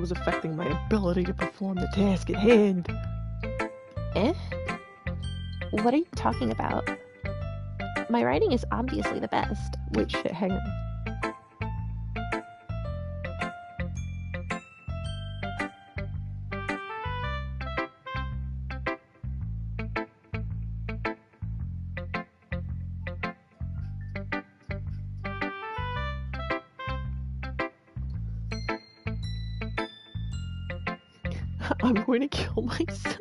was affecting my ability to perform the task at hand. Eh? What are you talking about? My writing is obviously the best. Wait, shit, hang on. I'm going to kill myself.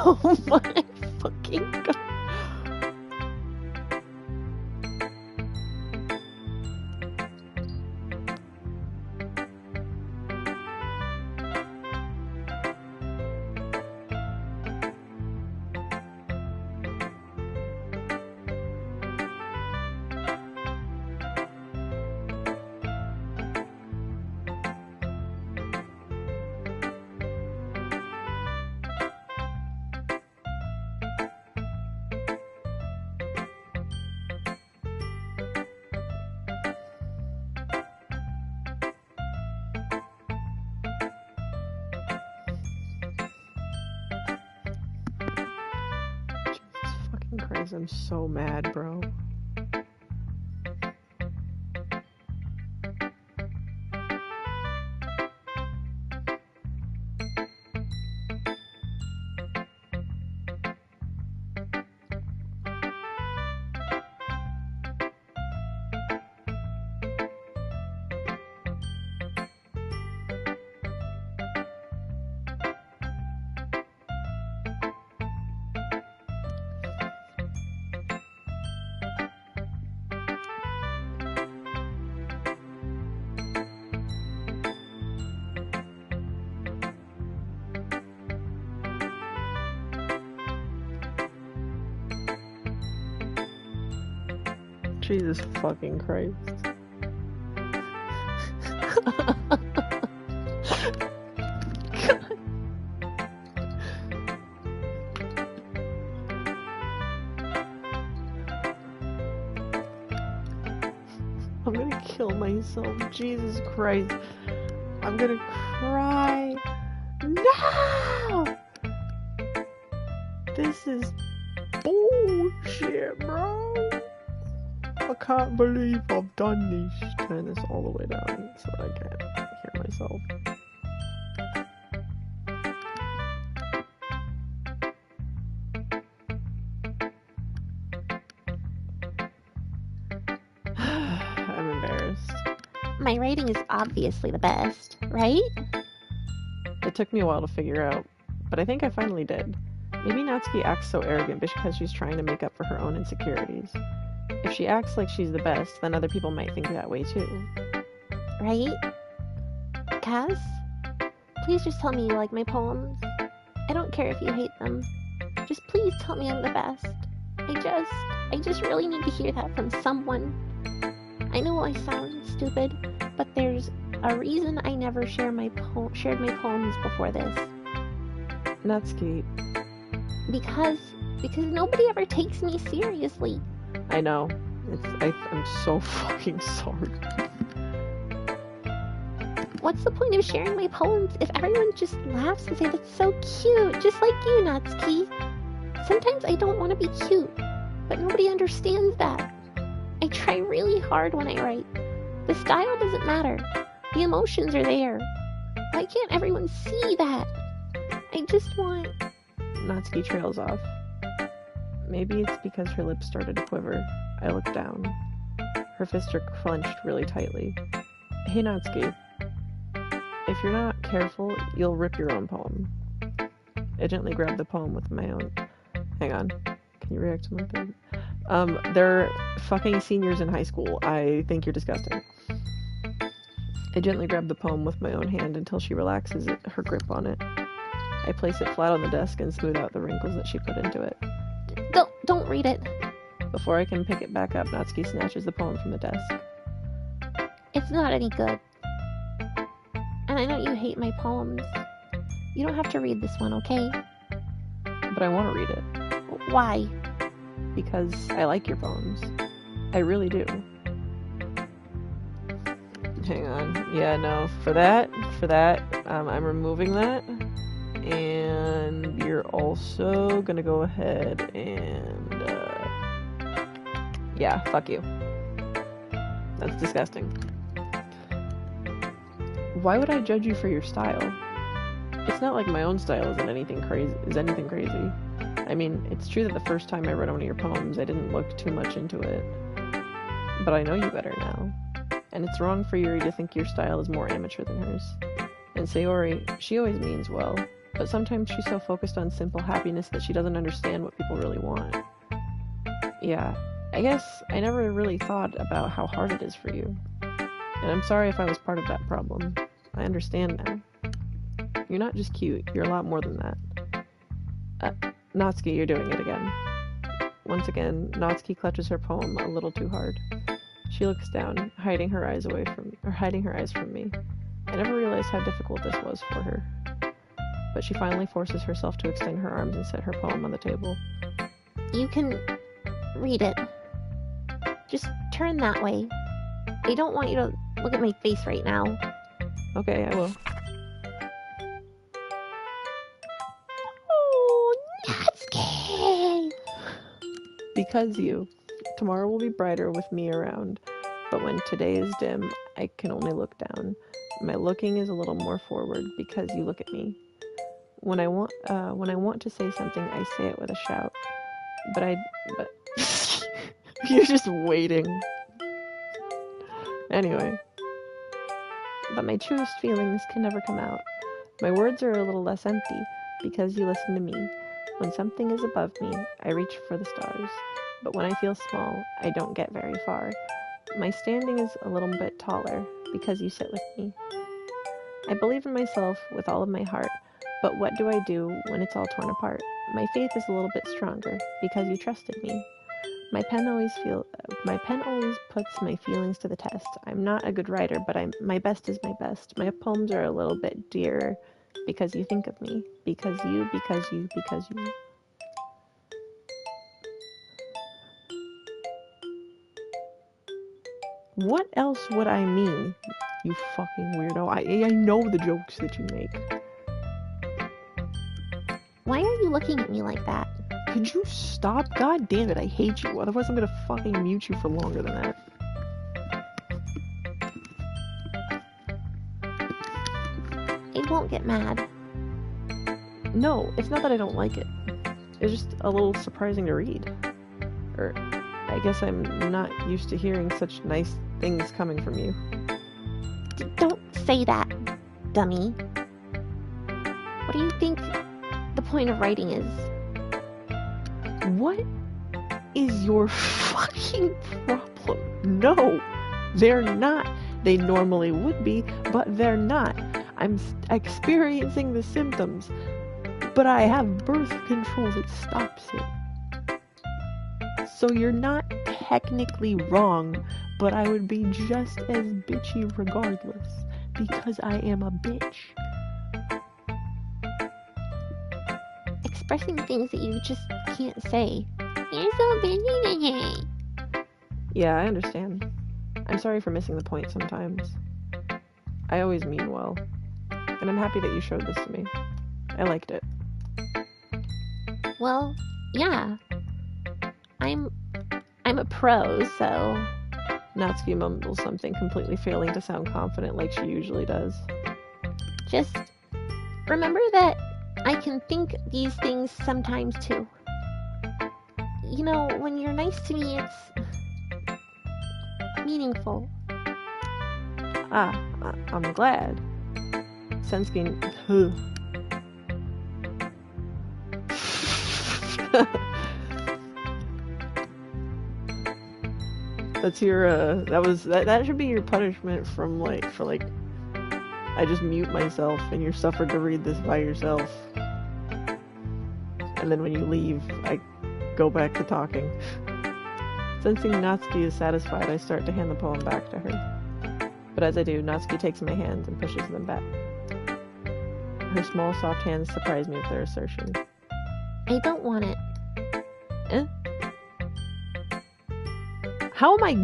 Oh my fucking god. Christ, I'm so mad, bro. Jesus fucking Christ. I'm gonna kill myself. Jesus Christ. I'm gonna cry. No! This is bullshit, bro. I can't believe I've done this. Turn this all the way down so that I can't hear myself. I'm embarrassed. My writing is obviously the best, right? It took me a while to figure out, but I think I finally did. Maybe Natsuki acts so arrogant because she's trying to make up for her own insecurities. If she acts like she's the best, then other people might think that way too. Right? Cass? Please just tell me you like my poems. I don't care if you hate them. Just please tell me I'm the best. I just really need to hear that from someone. I know I sound stupid, but there's a reason I never shared my poems before this. Natsuki. Because nobody ever takes me seriously. I know. I'm so fucking sorry. What's the point of sharing my poems if everyone just laughs and says it's so cute, just like you, Natsuki? Sometimes I don't want to be cute, but nobody understands that. I try really hard when I write. The style doesn't matter. The emotions are there. Why can't everyone see that? I just want... Natsuki trails off. Maybe it's because her lips started to quiver. I looked down. Her fists are clenched really tightly. Hey Natsuki. If you're not careful, you'll rip your own poem. I gently grabbed the poem with my own... Hang on. Can you react to my thing? They're fucking seniors in high school. I think you're disgusting. I gently grabbed the poem with my own hand until she relaxes her grip on it. I place it flat on the desk and smooth out the wrinkles that she put into it. Don't read it. Before I can pick it back up, Natsuki snatches the poem from the desk. It's not any good. And I know you hate my poems. You don't have to read this one, okay? But I want to read it. Why? Because I like your poems. I really do. Hang on. Yeah, no. For that, I'm removing that. And you're also gonna go ahead and, yeah, fuck you. That's disgusting. Why would I judge you for your style? It's not like my own style isn't anything crazy. I mean, it's true that the first time I read one of your poems, I didn't look too much into it. But I know you better now. And it's wrong for Yuri to think your style is more amateur than hers. And Sayori, she always means well, but sometimes she's so focused on simple happiness that she doesn't understand what people really want. Yeah, I guess I never really thought about how hard it is for you. And I'm sorry if I was part of that problem. I understand now. You're not just cute, you're a lot more than that. Natsuki, you're doing it again. Once again, Natsuki clutches her poem a little too hard. She looks down, hiding her eyes from me. I never realized how difficult this was for her. But she finally forces herself to extend her arms and set her poem on the table. You can read it. Just turn that way. I don't want you to look at my face right now. Okay, I will. Oh, Natsuki! Because you. Tomorrow will be brighter with me around. But when today is dim, I can only look down. My looking is a little more forward because you look at me. When I want to say something, I say it with a shout. But you're just waiting. Anyway. But my truest feelings can never come out. My words are a little less empty because you listen to me. When something is above me, I reach for the stars. But when I feel small, I don't get very far. My standing is a little bit taller because you sit with me. I believe in myself with all of my heart, but what do I do when it's all torn apart? My faith is a little bit stronger because you trusted me. My pen always puts my feelings to the test. I'm not a good writer, but my best is my best. My poems are a little bit dearer because you think of me. Because you. What else would I mean, you fucking weirdo? I know the jokes that you make. Why are you looking at me like that? Could you stop? God damn it, I hate you. Otherwise I'm gonna fucking mute you for longer than that. I won't get mad. No, it's not that I don't like it. It's just a little surprising to read. Or, I guess I'm not used to hearing such nice things coming from you. Don't say that, dummy. What do you think the point of writing is? What is your fucking problem? No, they're not. They normally would be, but they're not. I'm experiencing the symptoms, but I have birth control that stops it. So you're not technically wrong, but I would be just as bitchy regardless, because I am a bitch. Expressing things that you just can't say. You're so bitchy. Yeah, I understand. I'm sorry for missing the point sometimes. I always mean well. And I'm happy that you showed this to me. I liked it. Well, yeah. I'm a pro, so... Natsuki mumbles something, completely failing to sound confident like she usually does. Just remember that I can think these things sometimes too. You know, when you're nice to me, it's meaningful. I'm glad. Senskin... That's your, that should be your punishment from, I just mute myself and you're suffered to read this by yourself. And then when you leave, I go back to talking. Sensing Natsuki is satisfied, I start to hand the poem back to her. But as I do, Natsuki takes my hands and pushes them back. Her small, soft hands surprise me with their assertion. I don't want it. Eh? How am I...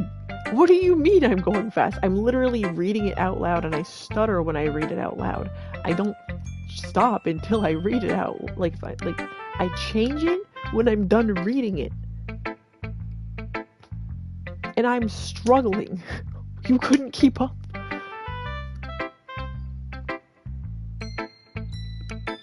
What do you mean I'm going fast? I'm literally reading it out loud and I stutter when I read it out loud. I don't stop until I read it out. I change it when I'm done reading it. And I'm struggling. You couldn't keep up.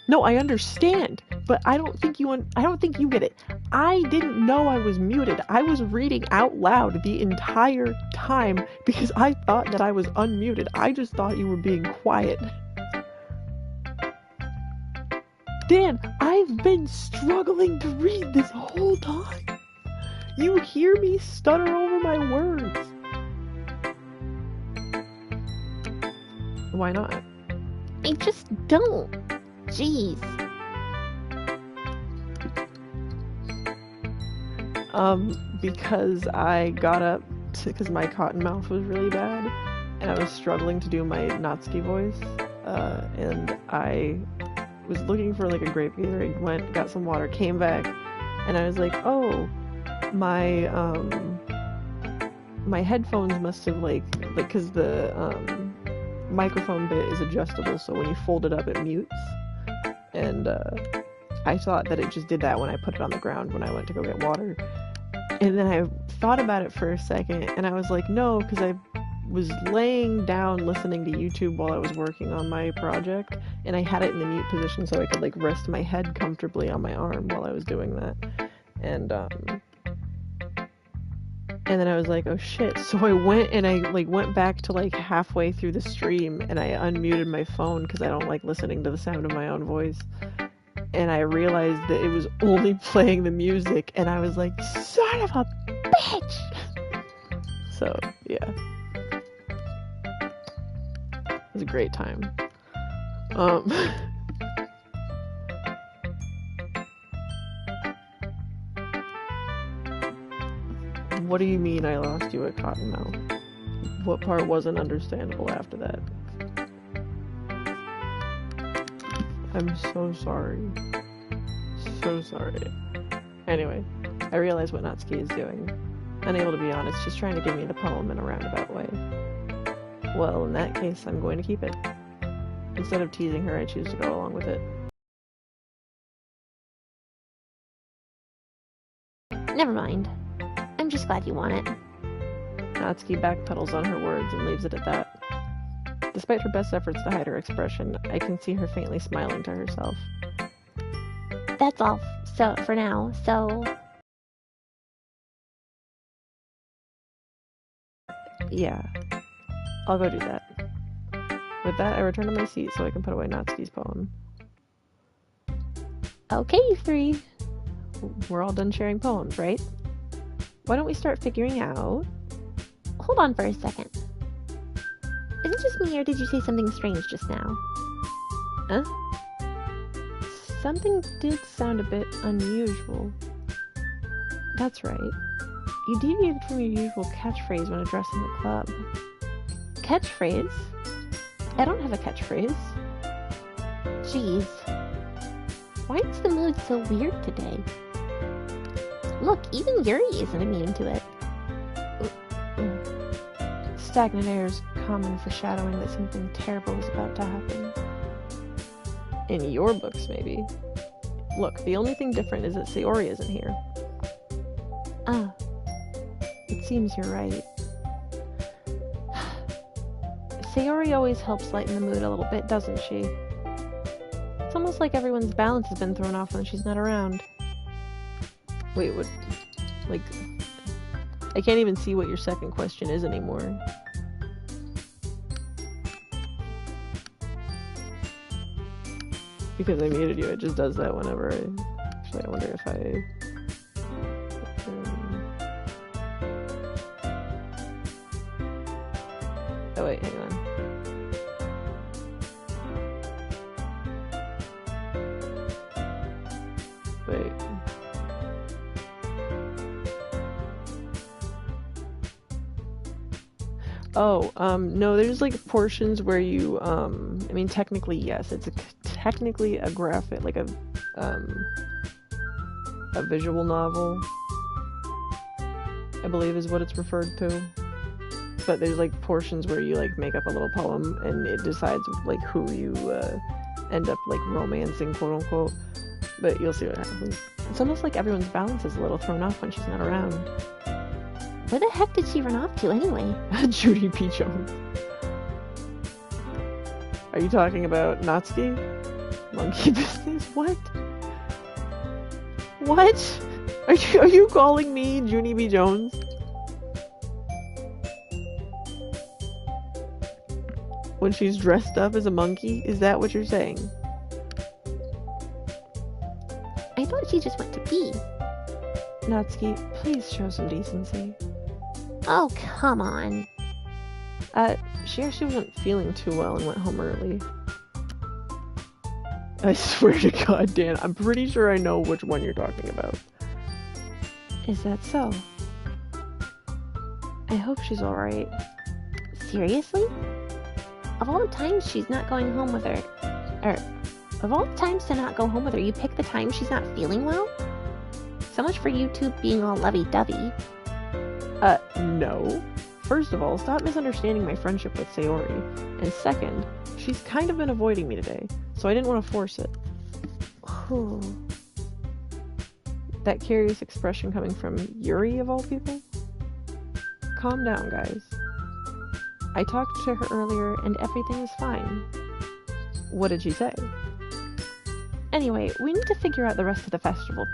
No, I understand, but I don't think you get it. I didn't know I was muted. I was reading out loud the entire time because I thought that I was unmuted. I just thought you were being quiet. Dan, I've been struggling to read this whole time. You hear me stutter over my words. Why not? I just don't. Jeez. Because I got up because my cotton mouth was really bad and I was struggling to do my Natsuki voice, and I was looking for like a grape Gatorade, went, got some water, came back, and I was like, oh, my headphones must have because the microphone bit is adjustable, so when you fold it up it mutes, and I thought that it just did that when I put it on the ground when I went to go get water. And then I thought about it for a second, and I was like, no, because I was laying down listening to YouTube while I was working on my project, and I had it in the mute position so I could like rest my head comfortably on my arm while I was doing that. And then I was like, oh shit. So I went and I went back to like halfway through the stream, and I unmuted my phone because I don't like listening to the sound of my own voice. And I realized that it was only playing the music, and I was like, son of a bitch! So, yeah. It was a great time. What do you mean I lost you at Cottonmouth? What part wasn't understandable after that? I'm so sorry. So sorry. Anyway, I realize what Natsuki is doing. Unable to be honest, she's trying to give me the poem in a roundabout way. Well, in that case, I'm going to keep it. Instead of teasing her, I choose to go along with it. Never mind. I'm just glad you want it. Natsuki backpedals on her words and leaves it at that. Despite her best efforts to hide her expression, I can see her faintly smiling to herself. That's all for now, so... Yeah. I'll go do that. With that, I return to my seat so I can put away Natsuki's poem. Okay, you three. We're all done sharing poems, right? Why don't we start figuring out... Hold on for a second. Is it just me, or did you say something strange just now? Huh? Something did sound a bit unusual. That's right. You deviated from your usual catchphrase when addressing the club. Catchphrase? I don't have a catchphrase. Jeez. Why is the mood so weird today? Look, even Yuri isn't immune to it. Stagnant air is common foreshadowing that something terrible is about to happen. In your books, maybe. Look, the only thing different is that Sayori isn't here. Ah. It seems you're right. Sayori always helps lighten the mood a little bit, doesn't she? It's almost like everyone's balance has been thrown off when she's not around. Wait, what? Like... I can't even see what your second question is anymore. Because I muted you, it just does that whenever I... Actually, I wonder if I... Oh wait, hang on. Wait. Oh, no, there's like portions where you, I mean, technically, yes, it's technically a graphic, like a visual novel, I believe is what it's referred to. But there's like portions where you like make up a little poem and it decides like who you end up like romancing, quote unquote. But you'll see what happens. It's almost like everyone's balance is a little thrown off when she's not around. Where the heck did she run off to anyway? Judy P. Jones. Are you talking about Natsuki? Monkey business? What? What? Are you calling me Judy B. Jones? When she's dressed up as a monkey? Is that what you're saying? I thought she just went to pee. Natsuki, please show some decency. Oh, come on. She actually wasn't feeling too well and went home early. I swear to God, Dan, I'm pretty sure I know which one you're talking about. Is that so? I hope she's alright. Seriously? Of all the times she's not going home with her, of all the times to not go home with her, you pick the time she's not feeling well? So much for you two being all lovey-dovey. No. First of all, stop misunderstanding my friendship with Sayori. And second, she's kind of been avoiding me today, so I didn't want to force it. Ooh. That curious expression coming from Yuri, of all people? Calm down, guys. I talked to her earlier, and everything is fine. What did she say? Anyway, we need to figure out the rest of the festival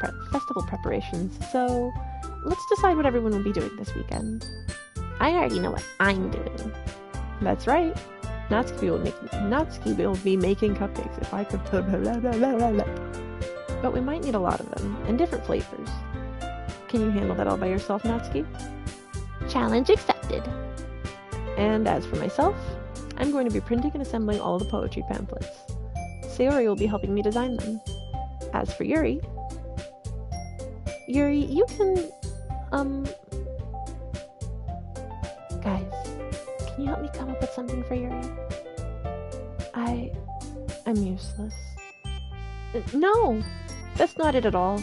preparations, so let's decide what everyone will be doing this weekend. I already know what I'm doing. That's right. Natsuki will be making cupcakes if I could blah, blah, blah, blah, blah. But we might need a lot of them, and different flavors. Can you handle that all by yourself, Natsuki? Challenge accepted. And as for myself, I'm going to be printing and assembling all the poetry pamphlets. Sayori will be helping me design them. As for Yuri, you can, Guys, can you help me come up with something for Yuri? I'm useless. No! That's not it at all.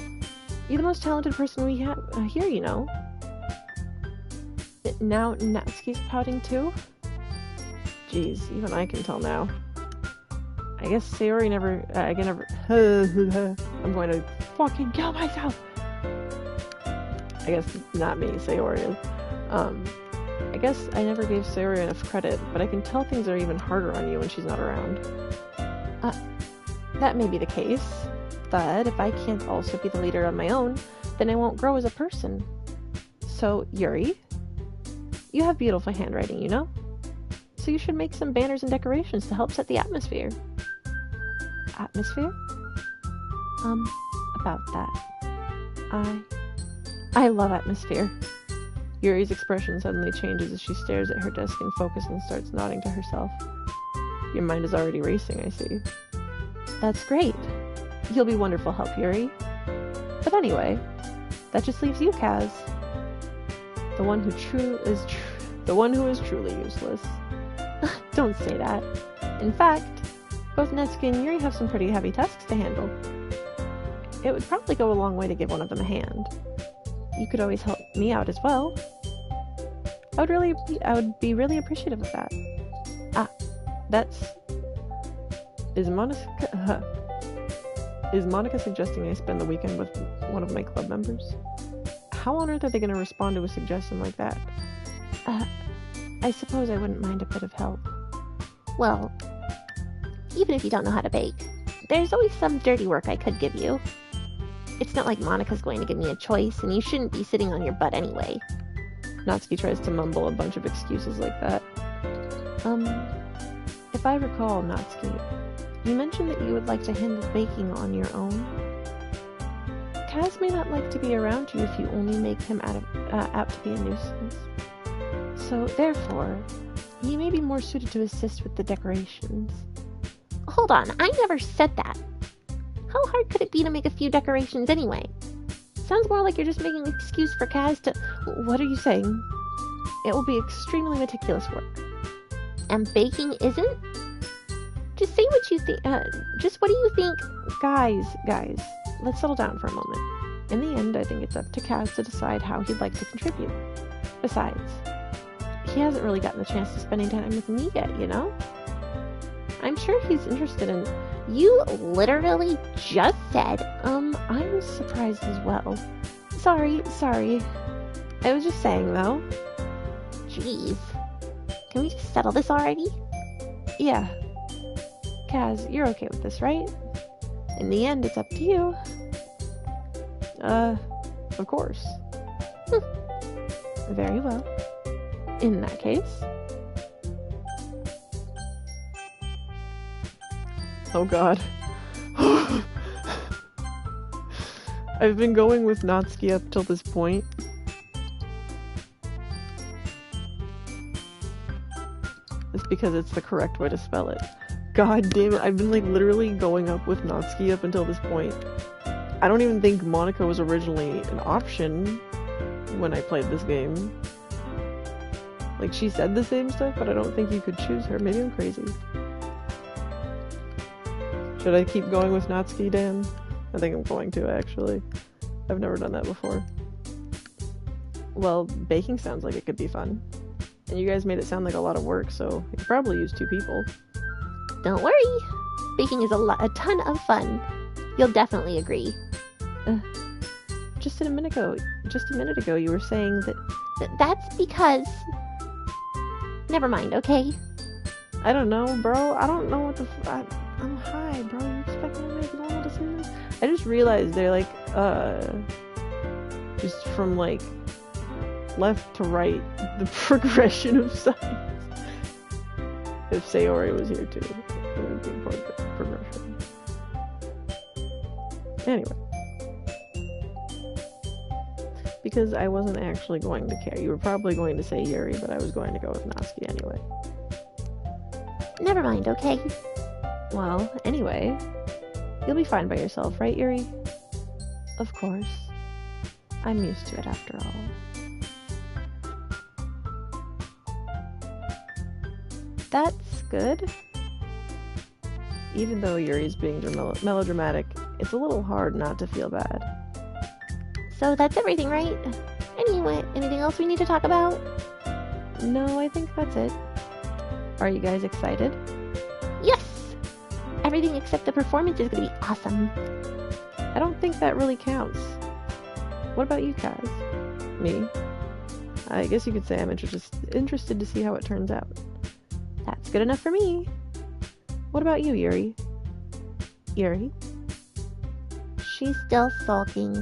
You're the most talented person we have here, you know. Now Natsuki's pouting too? Jeez, even I can tell now. I guess Sayori never... I can never... I'm going to fucking kill myself! I guess not me, Sayori is. I guess I never gave Sayori enough credit, but I can tell things are even harder on you when she's not around. That may be the case, but if I can't also be the leader on my own, then I won't grow as a person. So, Yuri, you have beautiful handwriting, you know? So you should make some banners and decorations to help set the atmosphere. Atmosphere? About that. I love atmosphere. Yuri's expression suddenly changes as she stares at her desk in focus and starts nodding to herself. Your mind is already racing, I see. That's great. You'll be wonderful help, Yuri. But anyway, that just leaves you, Kaz. The one who is truly useless. Don't say that. In fact, both Natsuki and Yuri have some pretty heavy tasks to handle. It would probably go a long way to give one of them a hand. You could always help me out as well. I would be really appreciative of that. Is Monica suggesting I spend the weekend with one of my club members? How on earth are they going to respond to a suggestion like that? I suppose I wouldn't mind a bit of help. Well, even if you don't know how to bake, there's always some dirty work I could give you. It's not like Monica's going to give me a choice, and you shouldn't be sitting on your butt anyway. Natsuki tries to mumble a bunch of excuses like that. If I recall, Natsuki, you mentioned that you would like to handle baking on your own. Kaz may not like to be around you if you only make him apt to be a nuisance. So, therefore, he may be more suited to assist with the decorations. Hold on, I never said that. How hard could it be to make a few decorations anyway? Sounds more like you're just making an excuse for Kaz to... What are you saying? It will be extremely meticulous work. And baking isn't? Just say what you think. Just what do you think? Guys, let's settle down for a moment. In the end, I think it's up to Kaz to decide how he'd like to contribute. Besides, he hasn't really gotten the chance to spend any time with me yet, you know? I'm sure he's interested in... You literally just said, I was surprised as well. Sorry. I was just saying, though. Jeez. Can we just settle this already? Yeah. Kaz, you're okay with this, right? In the end, it's up to you. Of course. Very well. In that case... Oh god. I've been going with Natsuki up till this point. It's because it's the correct way to spell it. God damn it, I've been like literally going up with Natsuki up until this point. I don't even think Monica was originally an option when I played this game. Like, she said the same stuff, but I don't think you could choose her. Maybe I'm crazy. Should I keep going with Natsuki, Dan? I think I'm going to, actually. I've never done that before. Well, baking sounds like it could be fun. And you guys made it sound like a lot of work, so you could probably use 2 people. Don't worry. Baking is a ton of fun. You'll definitely agree. Just a minute ago, you were saying that... That's because... Never mind, okay? I don't know, bro. I don't know what the I'm high, bro. You expect me to make normal decisions? I just realized they're like, just from like left to right, the progression of signs. If Sayori was here too, it would be progression. Anyway. Because I wasn't actually going to care. You were probably going to say Yuri, but I was going to go with Natsuki anyway. Never mind, okay? Well, anyway, you'll be fine by yourself, right, Yuri? Of course. I'm used to it after all. That's good. Even though Yuri's being melodramatic, it's a little hard not to feel bad. So that's everything, right? Anyway, anything else we need to talk about? No, I think that's it. Are you guys excited? Yes! Everything except the performance is going to be awesome. I don't think that really counts. What about you guys? Me? I guess you could say I'm interested to see how it turns out. That's good enough for me. What about you, Yuri? Yuri? She's still sulking.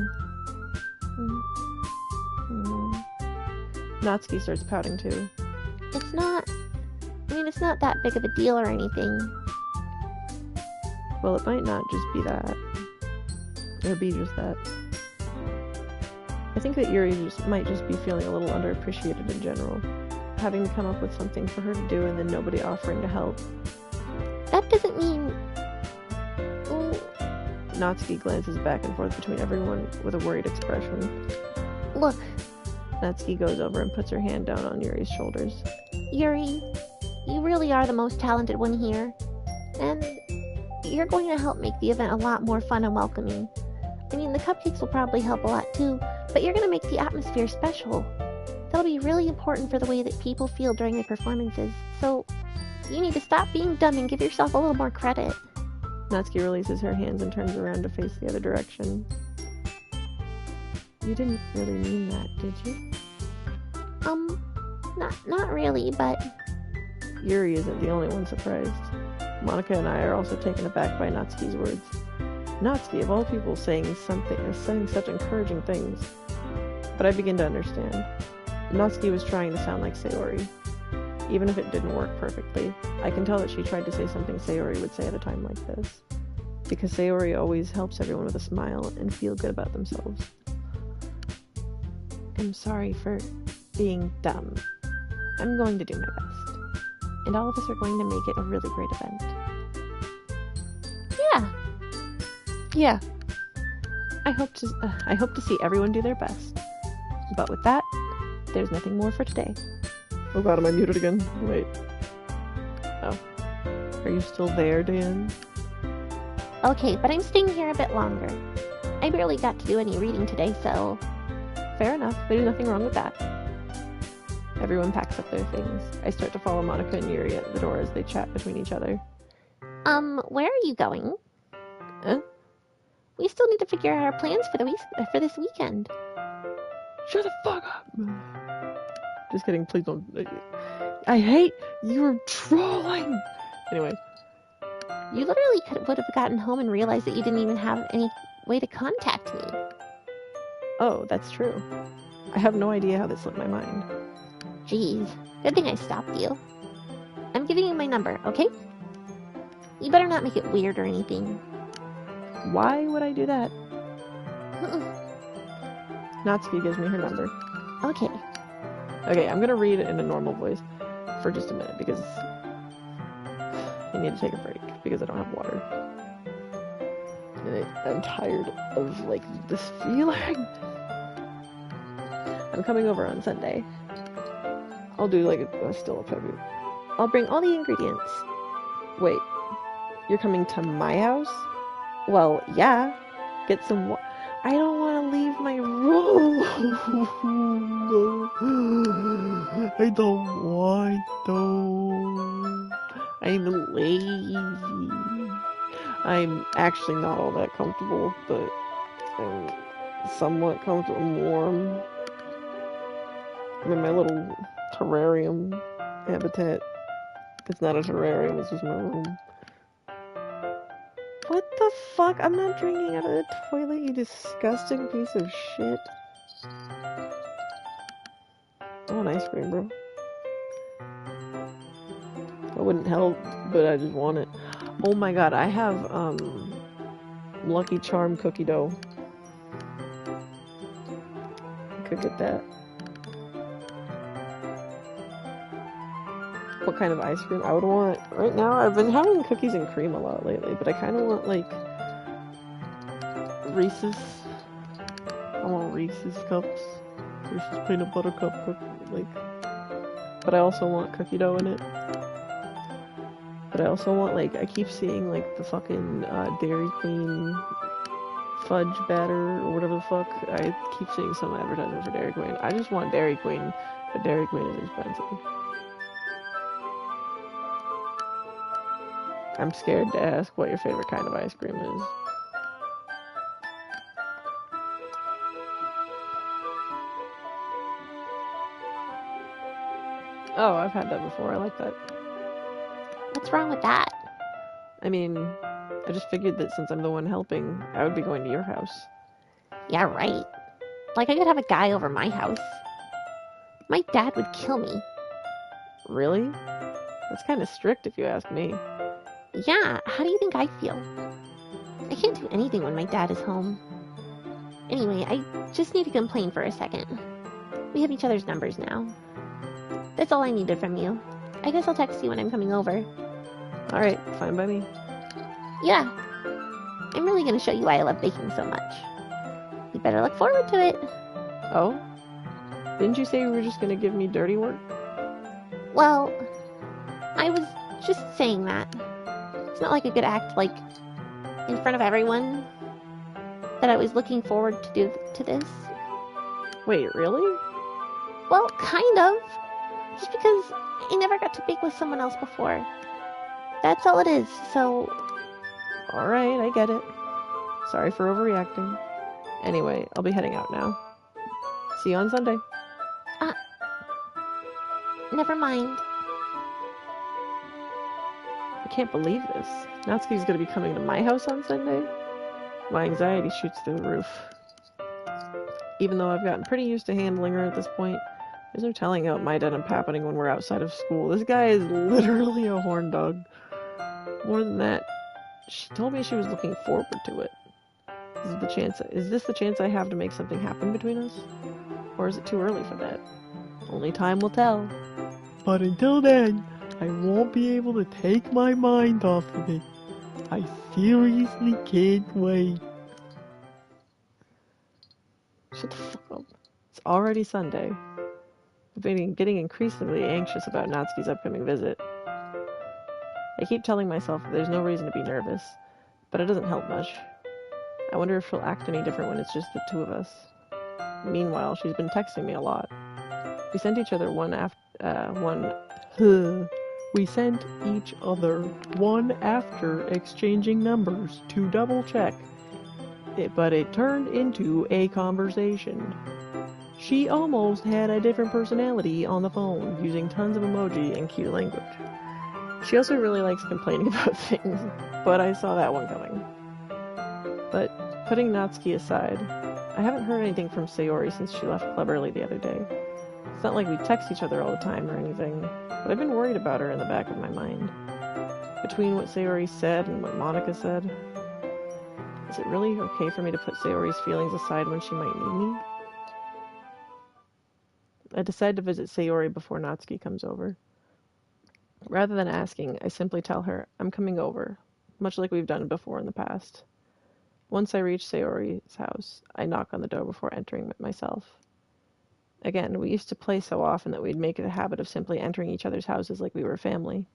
Natsuki starts pouting too. It's not that big of a deal or anything. Well, it might not just be that. It would be just that. I think that Yuri might just be feeling a little underappreciated in general. Having to come up with something for her to do and then nobody offering to help. That doesn't mean... Natsuki glances back and forth between everyone with a worried expression. Look. Natsuki goes over and puts her hand down on Yuri's shoulders. Yuri, you really are the most talented one here. And you're going to help make the event a lot more fun and welcoming. I mean, the cupcakes will probably help a lot too, but you're going to make the atmosphere special. That'll be really important for the way that people feel during the performances. So, you need to stop being dumb and give yourself a little more credit. Natsuki releases her hands and turns around to face the other direction. You didn't really mean that, did you? Not really, but... Yuri isn't the only one surprised. Monica and I are also taken aback by Natsuki's words. Natsuki, of all people, saying such encouraging things. But I begin to understand. Natsuki was trying to sound like Sayori. Even if it didn't work perfectly, I can tell that she tried to say something Sayori would say at a time like this. Because Sayori always helps everyone with a smile and feel good about themselves. I'm sorry for being dumb. I'm going to do my best. And all of us are going to make it a really great event. Yeah. I hope to see everyone do their best. But with that, there's nothing more for today. Oh god, am I muted again? Wait. Oh. Are you still there, Dan? Okay, but I'm staying here a bit longer. I barely got to do any reading today, so... Fair enough. There's nothing wrong with that. Everyone packs up their things. I start to follow Monica and Yuri at the door as they chat between each other. Where are you going? Huh? We still need to figure out our plans for this weekend. Shut the fuck up! Just kidding, please don't... I hate you're trolling! Anyway. You literally would have gotten home and realized that you didn't even have any way to contact me. Oh, that's true. I have no idea how this slipped my mind. Jeez, good thing I stopped you. I'm giving you my number, okay? You better not make it weird or anything. Why would I do that? Natsuki gives me her number. Okay. Okay, I'm gonna read it in a normal voice for just a minute because I need to take a break because I don't have water. And I'm tired of, like, this feeling. I'm coming over on Sunday. I'll do, like, still a tribute. I'll bring all the ingredients. Wait, you're coming to my house? Well, yeah. Get some I don't want to leave my room. I don't want to. I'm lazy. I'm actually not all that comfortable, but I'm somewhat comfortable. I'm warm. I'm in my little terrarium habitat. It's not a terrarium, it's just my room. What the fuck? I'm not drinking out of the toilet, you disgusting piece of shit. I want ice cream, bro. I wouldn't help, but I just want it. Oh my god, I have, Lucky Charm cookie dough. I could get that. What kind of ice cream I would want? Right now, I've been having cookies and cream a lot lately, but I kind of want, like, Reese's. I want Reese's cups. Reese's peanut butter cup, like. But I also want cookie dough in it. But I also want, like, I keep seeing, like, the fucking Dairy Queen fudge batter or whatever the fuck. I keep seeing some advertisement for Dairy Queen. I just want Dairy Queen, but Dairy Queen is expensive. I'm scared to ask what your favorite kind of ice cream is. Oh, I've had that before. I like that. What's wrong with that? I mean, I just figured that since I'm the one helping, I would be going to your house. Yeah, right. Like, I could have a guy over my house. My dad would kill me. Really? That's kind of strict if you ask me. Yeah, how do you think I feel? I can't do anything when my dad is home. Anyway, I just need to complain for a second. We have each other's numbers now. That's all I needed from you. I guess I'll text you when I'm coming over. Alright, fine by me. Yeah. I'm really gonna show you why I love baking so much. You better look forward to it. Oh? Didn't you say you were just gonna give me dirty work? Well, I was just saying that. It's not like I could act, like, in front of everyone that I was looking forward to this. Wait, really? Well, kind of. Just because I never got to bake with someone else before. That's all it is, so... Alright, I get it. Sorry for overreacting. Anyway, I'll be heading out now. See you on Sunday. Never mind. I can't believe this. Natsuki's gonna be coming to my house on Sunday? My anxiety shoots through the roof. Even though I've gotten pretty used to handling her at this point, there's no telling what might end up happening when we're outside of school. This guy is literally a horn dog. More than that, she told me she was looking forward to it. Is this the chance I have to make something happen between us? Or is it too early for that? Only time will tell. But until then, I won't be able to take my mind off of it. I seriously can't wait. Shut the fuck up. It's already Sunday. getting increasingly anxious about Natsuki's upcoming visit. I keep telling myself that there's no reason to be nervous, but it doesn't help much. I wonder if she'll act any different when it's just the two of us. Meanwhile, she's been texting me a lot. We sent each other one after exchanging numbers to double check. But it turned into a conversation. She almost had a different personality on the phone, using tons of emoji and cute language. She also really likes complaining about things, but I saw that one coming. But putting Natsuki aside, I haven't heard anything from Sayori since she left club early the other day. It's not like we text each other all the time or anything, but I've been worried about her in the back of my mind. Between what Sayori said and what Monika said, is it really okay for me to put Sayori's feelings aside when she might need me? I decide to visit Sayori before Natsuki comes over. Rather than asking, I simply tell her I'm coming over, much like we've done before in the past. Once I reach Sayori's house, I knock on the door before entering myself. Again, we used to play so often that we'd make it a habit of simply entering each other's houses like we were family.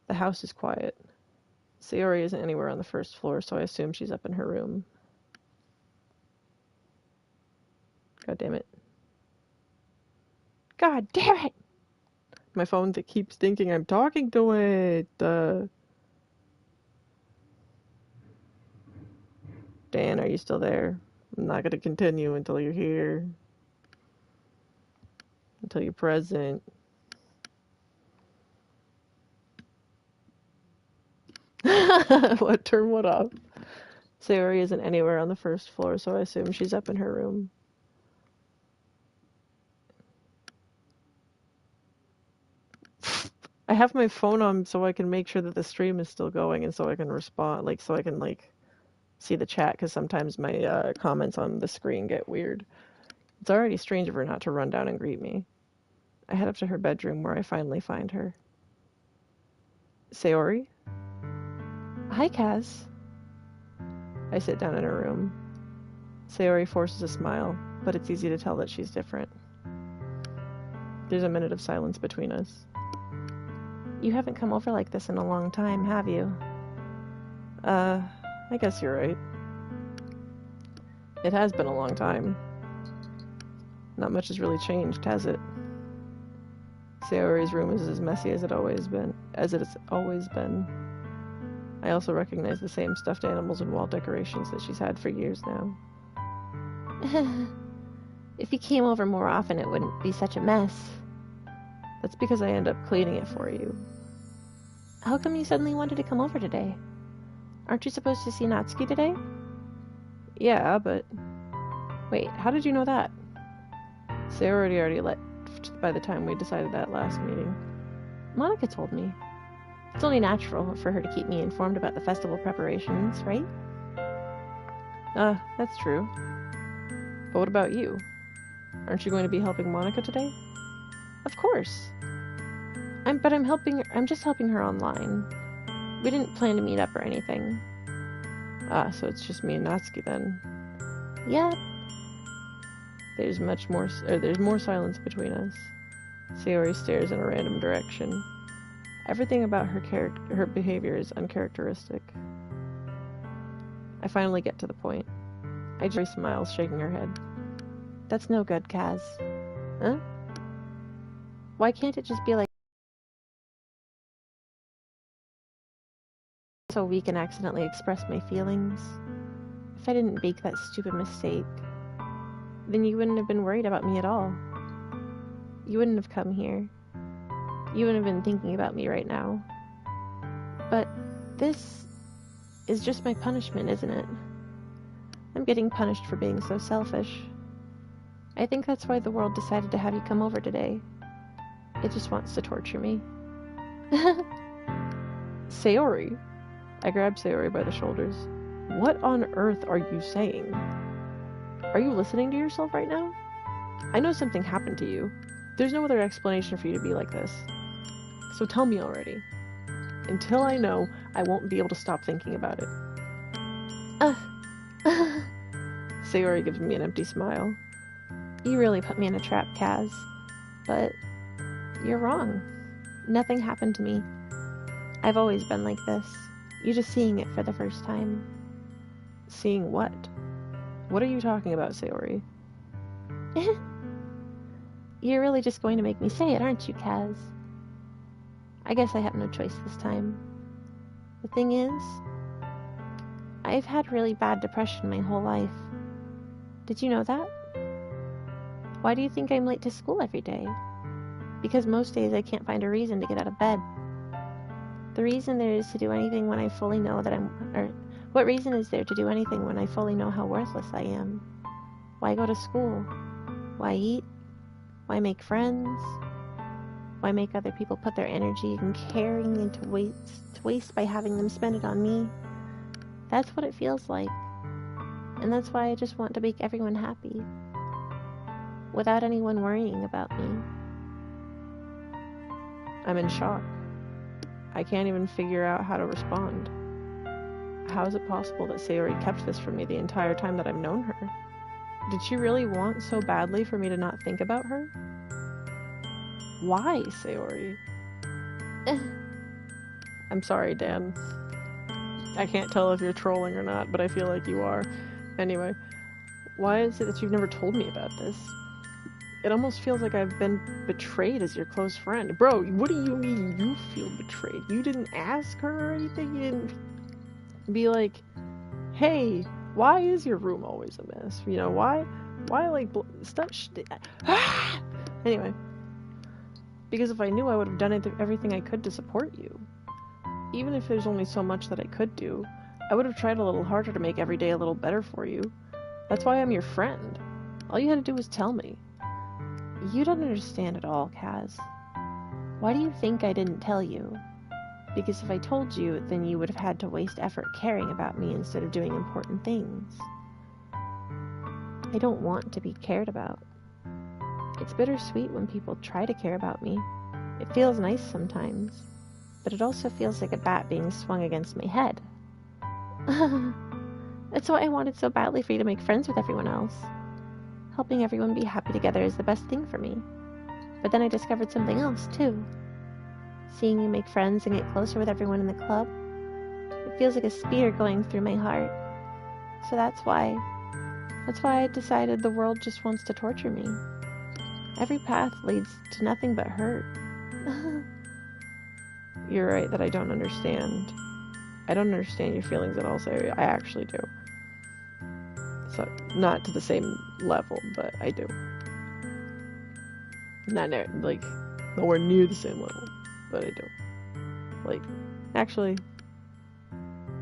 The house is quiet. Sayori isn't anywhere on the first floor, so I assume she's up in her room. God damn it. God damn it! My phone keeps thinking I'm talking to it. Dan, are you still there? I'm not going to continue until you're here. Until you're present. What? Turn what off? Sayori isn't anywhere on the first floor, so I assume she's up in her room. I have my phone on so I can make sure that the stream is still going and so I can respond, so I can, see the chat, because sometimes my comments on the screen get weird. It's already strange of her not to run down and greet me. I head up to her bedroom where I finally find her. Sayori? Hi, Kaz. I sit down in her room. Sayori forces a smile, but it's easy to tell that she's different. There's a minute of silence between us. You haven't come over like this in a long time, have you? I guess you're right. It has been a long time. Not much has really changed, has it? Sayori's room is as messy as it has always been. I also recognize the same stuffed animals and wall decorations that she's had for years now. If you came over more often, it wouldn't be such a mess. That's because I end up cleaning it for you. How come you suddenly wanted to come over today? Aren't you supposed to see Natsuki today? Yeah, but... Wait, how did you know that? Sayori already left by the time we decided that last meeting. Monika told me. It's only natural for her to keep me informed about the festival preparations, right? That's true. But what about you? Aren't you going to be helping Monika today? Of course. I'm just helping her online. We didn't plan to meet up or anything. So it's just me and Natsuki then. Yeah. There's more silence between us. Sayori stares in a random direction. Everything about her behavior is uncharacteristic. I finally get to the point. Sayori smiles, shaking her head. That's no good, Kaz. Huh? Why can't it just be like so weak and accidentally express my feelings? If I didn't make that stupid mistake, then you wouldn't have been worried about me at all. You wouldn't have come here. You wouldn't have been thinking about me right now. But this is just my punishment, isn't it? I'm getting punished for being so selfish. I think that's why the world decided to have you come over today. It just wants to torture me. Sayori? I grab Sayori by the shoulders. What on earth are you saying? Are you listening to yourself right now? I know something happened to you. There's no other explanation for you to be like this. So tell me already. Until I know, I won't be able to stop thinking about it. Sayori gives me an empty smile. You really put me in a trap, Kaz. But you're wrong. Nothing happened to me. I've always been like this. You're just seeing it for the first time. Seeing what? What are you talking about, Sayori? You're really just going to make me say it, aren't you, Kaz? I guess I have no choice this time. The thing is, I've had really bad depression my whole life. Did you know that? Why do you think I'm late to school every day? Because most days I can't find a reason to get out of bed. The reason there is to do anything when I fully know that what reason is there to do anything when I fully know how worthless I am? Why go to school? Why eat? Why make friends? Why make other people put their energy and caring into waste by having them spend it on me? That's what it feels like. And that's why I just want to make everyone happy. Without anyone worrying about me. I'm in shock. I can't even figure out how to respond. How is it possible that Sayori kept this from me the entire time that I've known her? Did she really want so badly for me to not think about her? Why, Sayori? I'm sorry, Dan. I can't tell if you're trolling or not, but I feel like you are. Anyway, why is it that you've never told me about this? It almost feels like I've been betrayed as your close friend. Bro, what do you mean you feel betrayed? You didn't ask her or anything? You didn't be like, hey, why is your room always a mess? You know, why like, stuff, anyway. Because if I knew, I would have done everything I could to support you. Even if there's only so much that I could do, I would have tried a little harder to make every day a little better for you. That's why I'm your friend. All you had to do was tell me. You don't understand at all, Kaz. Why do you think I didn't tell you? Because if I told you, then you would have had to waste effort caring about me instead of doing important things. I don't want to be cared about. It's bittersweet when people try to care about me. It feels nice sometimes, but it also feels like a bat being swung against my head. That's why I wanted so badly for you to make friends with everyone else. Helping everyone be happy together is the best thing for me. But then I discovered something else, too. Seeing you make friends and get closer with everyone in the club, it feels like a spear going through my heart. So that's why I decided the world just wants to torture me. Every path leads to nothing but hurt. You're right that I don't understand. I don't understand your feelings at all, Sayori. I actually do. So, not to the same level, but I do. Not like, nowhere near the same level, but I do. Like, actually,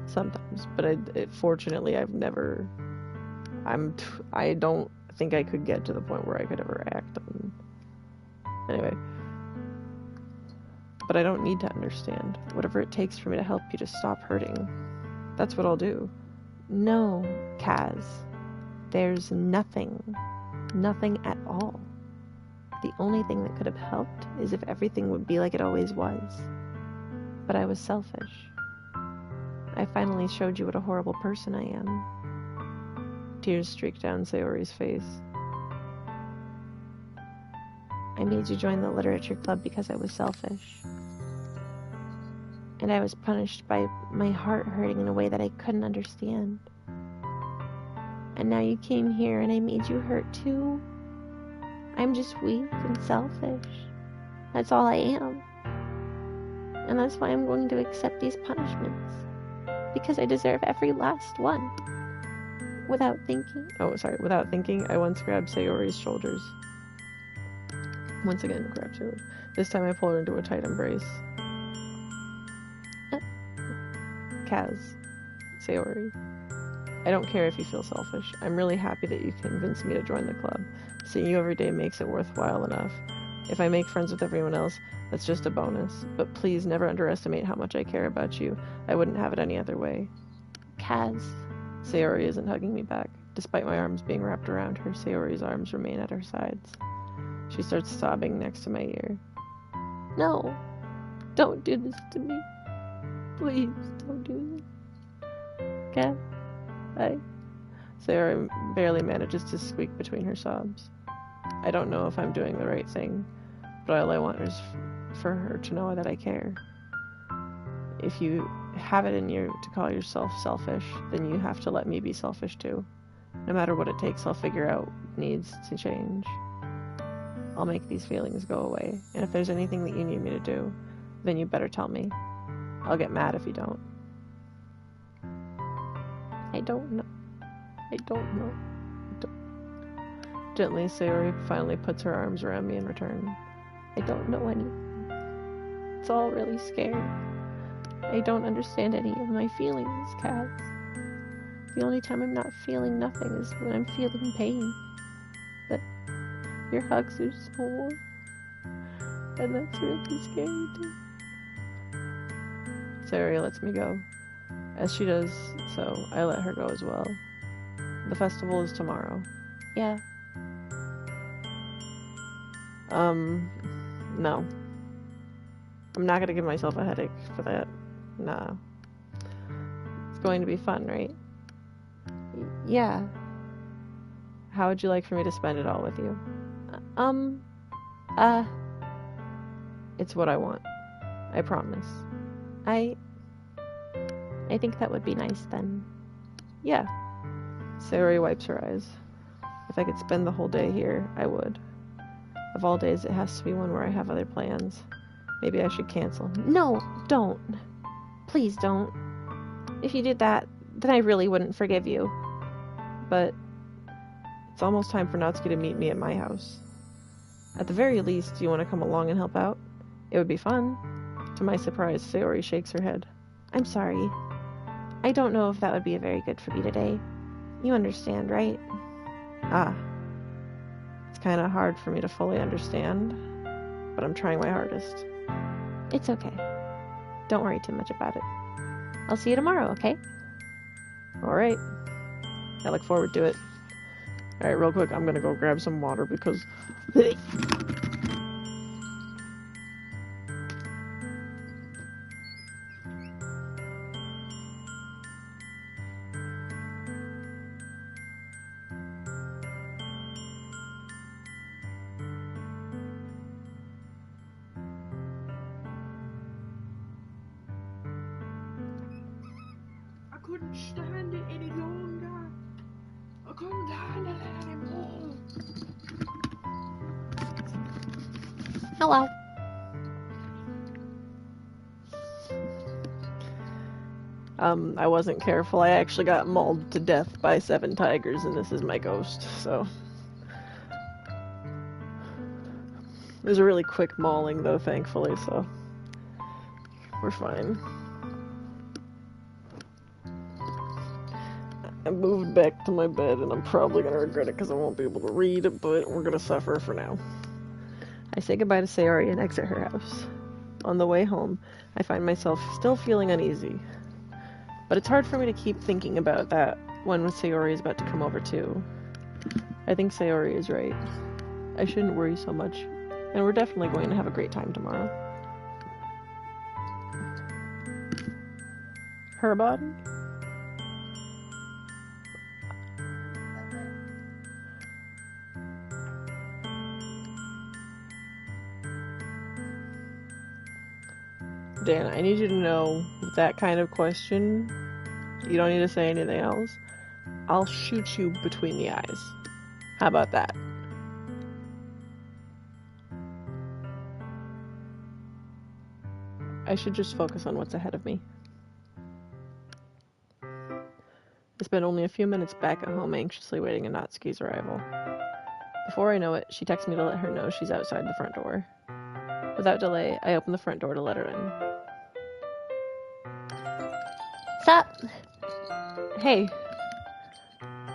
sometimes. But fortunately, I've never... I don't think I could get to the point where I could ever act on... Anyway. But I don't need to understand. Whatever it takes for me to help you to stop hurting. That's what I'll do. No, Kaz. There's nothing. Nothing at all. The only thing that could have helped is if everything would be like it always was. But I was selfish. I finally showed you what a horrible person I am. Tears streaked down Sayori's face. I made you join the literature club because I was selfish. And I was punished by my heart hurting in a way that I couldn't understand. And now you came here and I made you hurt too? I'm just weak and selfish. That's all I am. And that's why I'm going to accept these punishments. Because I deserve every last one. Without thinking. Without thinking, I once grabbed Sayori's shoulders. Once again, grabbed her. This time I pulled her into a tight embrace. Kaz. Sayori. I don't care if you feel selfish. I'm really happy that you convinced me to join the club. Seeing you every day makes it worthwhile enough. If I make friends with everyone else, that's just a bonus. But please never underestimate how much I care about you. I wouldn't have it any other way. Kaz. Sayori isn't hugging me back. Despite my arms being wrapped around her, Sayori's arms remain at her sides. She starts sobbing next to my ear. No. Don't do this to me. Please, don't do this. Kaz. Sayori barely manages to squeak between her sobs. I don't know if I'm doing the right thing, but all I want is for her to know that I care. If you have it in you to call yourself selfish, then you have to let me be selfish too. No matter what it takes, I'll figure out what needs to change. I'll make these feelings go away, and if there's anything that you need me to do, then you better tell me. I'll get mad if you don't. I don't know. Gently, Sayori finally puts her arms around me in return. I don't know anything. It's all really scary. I don't understand any of my feelings, Kaz. The only time I'm not feeling nothing is when I'm feeling pain. But your hugs are so warm. And that's really scary too. Sayori lets me go. As she does so, I let her go as well. The festival is tomorrow. Yeah. No. I'm not gonna give myself a headache for that. Nah. It's going to be fun, right? Yeah. How would you like for me to spend it all with you? It's what I want. I promise. I think that would be nice then. Yeah. Sayori wipes her eyes. If I could spend the whole day here, I would. Of all days, it has to be one where I have other plans. Maybe I should cancel. No, don't. Please don't. If you did that, then I really wouldn't forgive you. But it's almost time for Natsuki to meet me at my house. At the very least, do you want to come along and help out? It would be fun. To my surprise, Sayori shakes her head. I'm sorry. I don't know if that would be very good for me today. You understand, right? It's kind of hard for me to fully understand, but I'm trying my hardest. It's okay. Don't worry too much about it. I'll see you tomorrow, okay? Alright. I look forward to it. Alright, real quick, I'm gonna go grab some water because... I couldn't stand it any longer. I couldn't handle it anymore. Hello. I wasn't careful. I actually got mauled to death by 7 tigers, and this is my ghost, so... It was a really quick mauling, though, thankfully, so... We're fine. I moved back to my bed, and I'm probably gonna regret it because I won't be able to read, but we're gonna suffer for now. I say goodbye to Sayori and exit her house. On the way home, I find myself still feeling uneasy. But it's hard for me to keep thinking about that when Sayori is about to come over too. I think Sayori is right. I shouldn't worry so much, and we're definitely going to have a great time tomorrow. Her body? Dan, I need you to know, with that kind of question, you don't need to say anything else. I'll shoot you between the eyes. How about that? I should just focus on what's ahead of me. I spend only a few minutes back at home anxiously waiting for Natsuki's arrival. Before I know it, she texts me to let her know she's outside the front door. Without delay, I open the front door to let her in. Sup? Hey.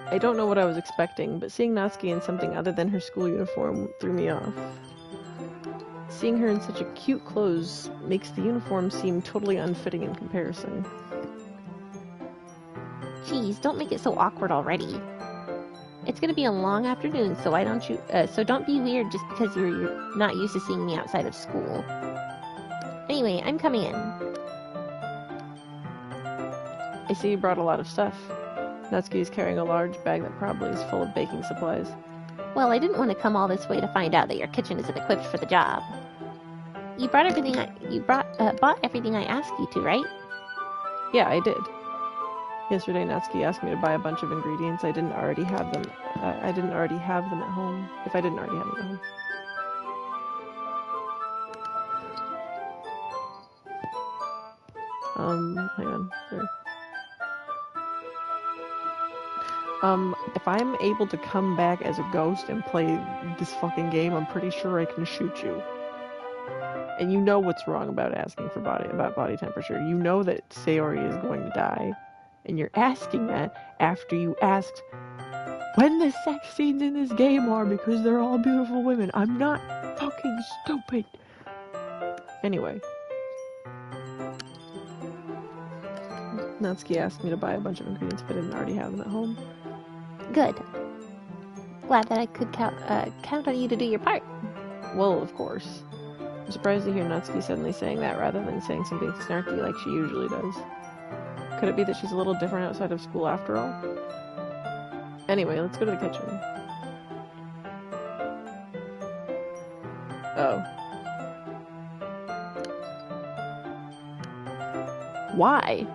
I don't know what I was expecting, but seeing Natsuki in something other than her school uniform threw me off. Seeing her in such a cute clothes makes the uniform seem totally unfitting in comparison. Geez, don't make it so awkward already. It's gonna be a long afternoon, so don't be weird just because you're not used to seeing me outside of school. Anyway, I'm coming in. I see you brought a lot of stuff. Natsuki is carrying a large bag that probably is full of baking supplies. Well, I didn't want to come all this way to find out that your kitchen isn't equipped for the job. You brought everything bought everything I asked you to, right? Yeah, I did. Yesterday, Natsuki asked me to buy a bunch of ingredients. I didn't already have them. I didn't already have them at home. If I didn't already have them at home. Hang on. Sorry. If I'm able to come back as a ghost and play this fucking game, I'm pretty sure I can shoot you. And you know what's wrong about asking for body temperature. You know that Sayori is going to die. And you're asking that after you asked when the sex scenes in this game are because they're all beautiful women. I'm not fucking stupid. Anyway. Natsuki asked me to buy a bunch of ingredients if I didn't already have them at home. Good. Glad that I could count on you to do your part. Well, of course. I'm surprised to hear Natsuki suddenly saying that rather than saying something snarky like she usually does. Could it be that she's a little different outside of school after all? Anyway, let's go to the kitchen. Oh. Why?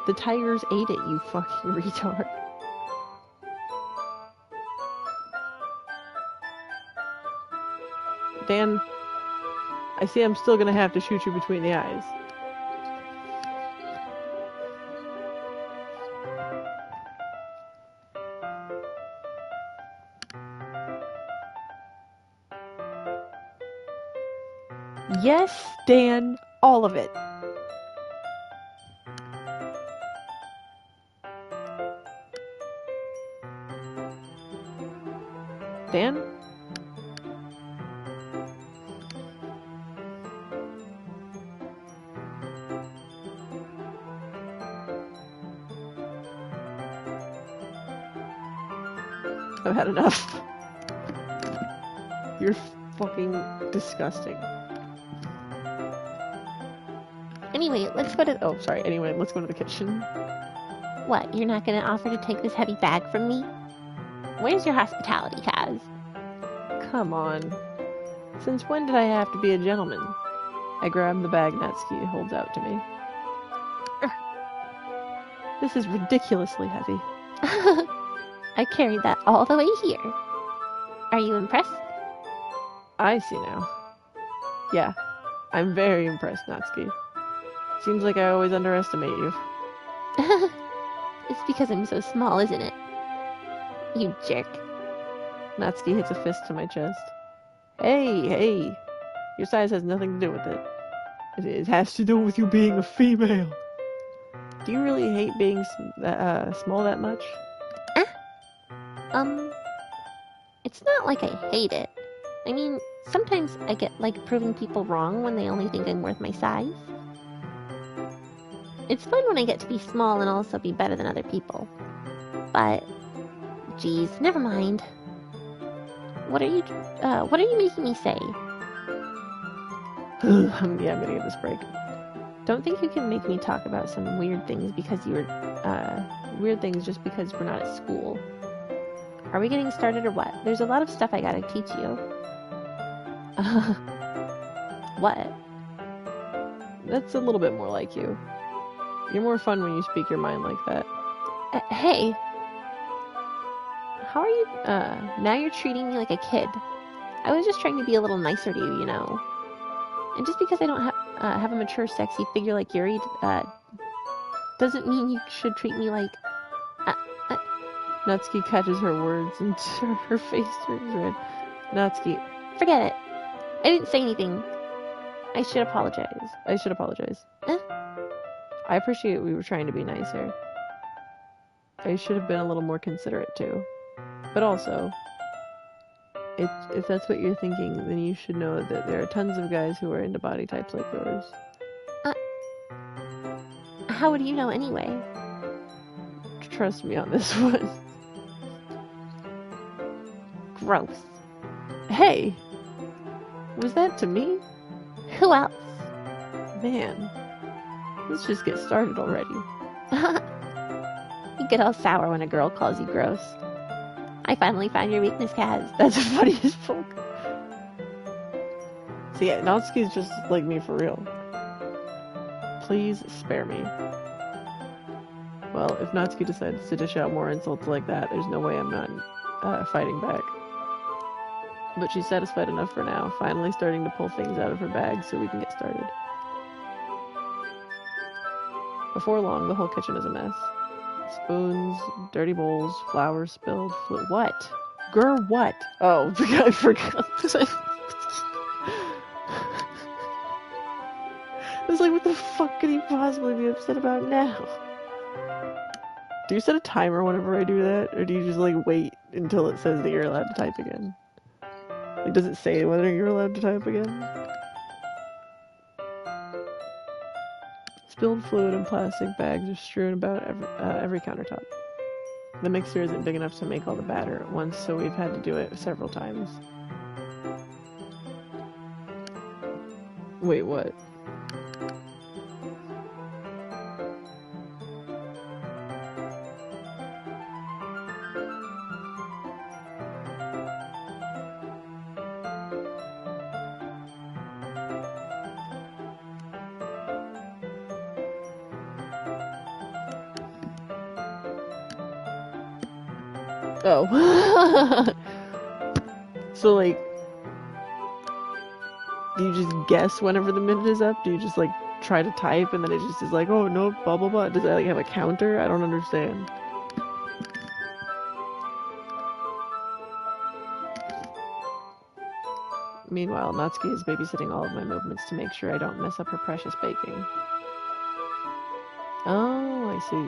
The tigers ate it, you fucking retard. Dan, I see I'm still gonna have to shoot you between the eyes. Yes, Dan, all of it. Dan? I've had enough. You're fucking disgusting. Anyway, let's go to... Oh, sorry. Anyway, let's go to the kitchen. What, you're not gonna offer to take this heavy bag from me? Where's your hospitality, Kaz? Come on. Since when did I have to be a gentleman? I grab the bag Natsuki holds out to me. This is ridiculously heavy. I carried that all the way here. Are you impressed? I see now. Yeah, I'm very impressed, Natsuki. Seems like I always underestimate you. It's because I'm so small, isn't it? You jerk. Natsuki hits a fist to my chest. Hey! Your size has nothing to do with it. It has to do with you being a female. Do you really hate being small that much? It's not like I hate it. I mean, sometimes I get like proving people wrong when they only think I'm worth my size. It's fun when I get to be small and also be better than other people. But, geez, never mind. What are you making me say? Yeah, I'm gonna give this break. Don't think you can make me talk about some weird things because weird things just because we're not at school. Are we getting started or what? There's a lot of stuff I gotta teach you. What? That's a little bit more like you. You're more fun when you speak your mind like that. Hey! How are you, now you're treating me like a kid. I was just trying to be a little nicer to you, you know. And just because I don't have a mature, sexy figure like Yuri, doesn't mean you should treat me like... Natsuki catches her words and her face turns red. Natsuki... Forget it. I didn't say anything. I should apologize. I appreciate we were trying to be nicer. I should have been a little more considerate too. But also, if that's what you're thinking, then you should know that there are tons of guys who are into body types like yours. How would you know anyway? Trust me on this one. Gross. Hey! Was that to me? Who else? Man, let's just get started already. You get all sour when a girl calls you gross. I finally found your weakness, Kaz. That's funny as fuck. See, yeah, Natsuki's just like me for real. Please spare me. Well, if Natsuki decides to dish out more insults like that, there's no way I'm not fighting back. But she's satisfied enough for now, finally starting to pull things out of her bag so we can get started. Before long, the whole kitchen is a mess. Spoons, dirty bowls, flour spilled, what? Girl, what? Oh, I forgot. It's like, what the fuck could he possibly be upset about now? Do you set a timer whenever I do that? Or do you just, like, wait until it says that you're allowed to type again? Like, does it say whether you're allowed to type again? Spilled fluid and plastic bags are strewn about every countertop. The mixer isn't big enough to make all the batter at once, so we've had to do it several times. Wait, what? Oh. So, like, do you just guess whenever the minute is up? Do you just, like, try to type and then it just is like, oh, no, blah, blah, blah? Does it, like, have a counter? I don't understand. Meanwhile, Natsuki is babysitting all of my movements to make sure I don't mess up her precious baking. Oh, I see.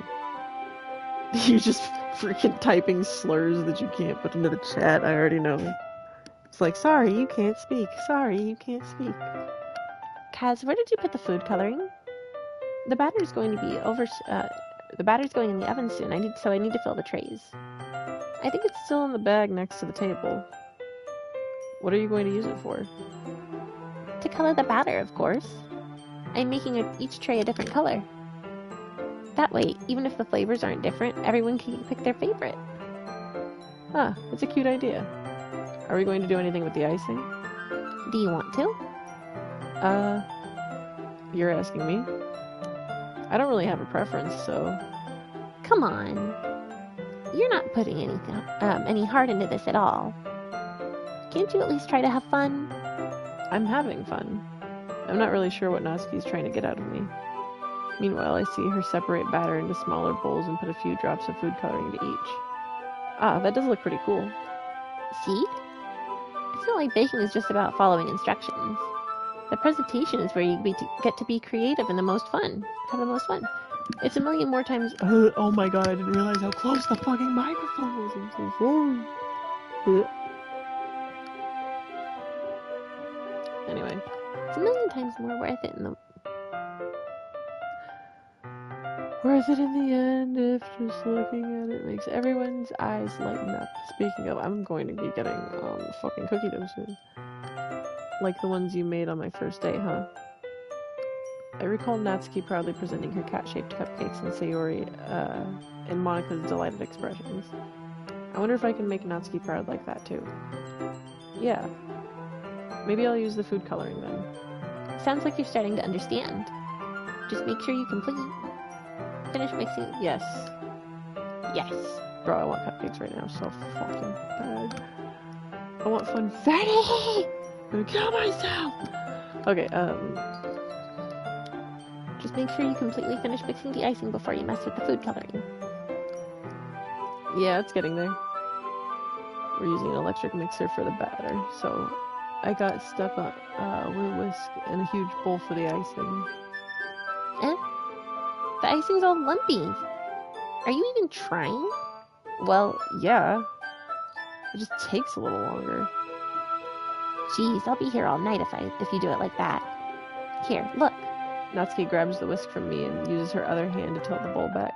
You're just freaking typing slurs that you can't put into the chat. I already know. It's like, sorry, you can't speak. Sorry, you can't speak. Kaz, where did you put the food coloring? The batter's going to be the batter's going in the oven soon. I need to fill the trays. I think it's still in the bag next to the table. What are you going to use it for? To color the batter, of course. I'm making each tray a different color. That way, even if the flavors aren't different, everyone can pick their favorite. Ah, it's a cute idea. Are we going to do anything with the icing? Do you want to? You're asking me? I don't really have a preference, so... Come on. You're not putting any heart into this at all. Can't you at least try to have fun? I'm having fun. I'm not really sure what Natsuki's trying to get out of me. Meanwhile, I see her separate batter into smaller bowls and put a few drops of food coloring to each. Ah, that does look pretty cool. See? It's not like baking is just about following instructions. The presentation is where you get to be creative and have the most fun. It's a million more times... oh my god, I didn't realize how close the fucking microphone was. I'm so sorry. Anyway. It's a million times more worth it in the end if just looking at it makes everyone's eyes lighten up. Speaking of, I'm going to be getting fucking cookie dough soon. Like the ones you made on my first day, huh? I recall Natsuki proudly presenting her cat-shaped cupcakes and Sayori in Monika's delighted expressions. I wonder if I can make Natsuki proud like that too. Yeah. Maybe I'll use the food coloring then. Sounds like you're starting to understand. Just make sure you finish mixing. Yes. Yes. Bro, I want cupcakes right now so fucking bad. I want funfetti! I'm gonna kill myself! Okay, Just make sure you completely finish mixing the icing before you mess with the food coloring. Yeah, it's getting there. We're using an electric mixer for the batter, so I got stuck on with a whisk and a huge bowl for the icing. The icing's all lumpy. Are you even trying? Well, yeah. It just takes a little longer. Jeez, I'll be here all night if you do it like that. Here, look. Natsuki grabs the whisk from me and uses her other hand to tilt the bowl back.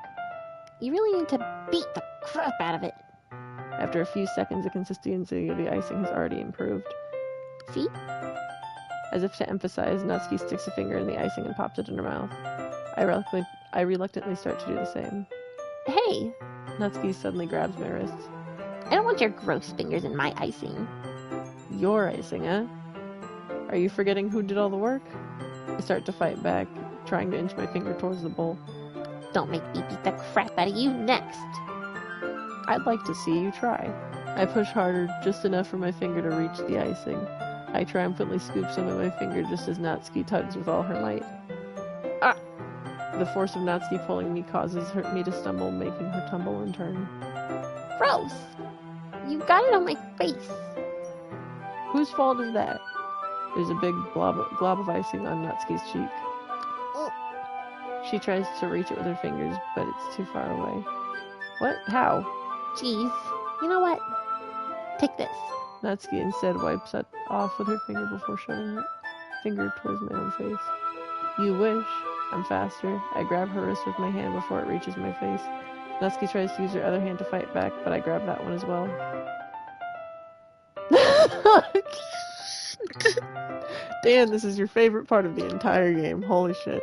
You really need to beat the crap out of it. After a few seconds, the consistency of the icing has already improved. See? As if to emphasize, Natsuki sticks a finger in the icing and pops it in her mouth. I reluctantly start to do the same. Hey! Natsuki suddenly grabs my wrists. I don't want your gross fingers in my icing. Your icing, eh? Are you forgetting who did all the work? I start to fight back, trying to inch my finger towards the bowl. Don't make me beat the crap out of you next. I'd like to see you try. I push harder, just enough for my finger to reach the icing. I triumphantly scoop some in my finger just as Natsuki tugs with all her might. Ah! The force of Natsuki pulling me causes me to stumble, making her tumble in turn. Gross! You got it on my face. Whose fault is that? There's a big glob of icing on Natsuki's cheek. Oh. She tries to reach it with her fingers, but it's too far away. What? How? Jeez. You know what? Take this. Natsuki instead wipes it off with her finger before shoving her finger towards my own face. You wish. I'm faster. I grab her wrist with my hand before it reaches my face. Natsuki tries to use her other hand to fight back, but I grab that one as well. Dan, this is your favorite part of the entire game. Holy shit.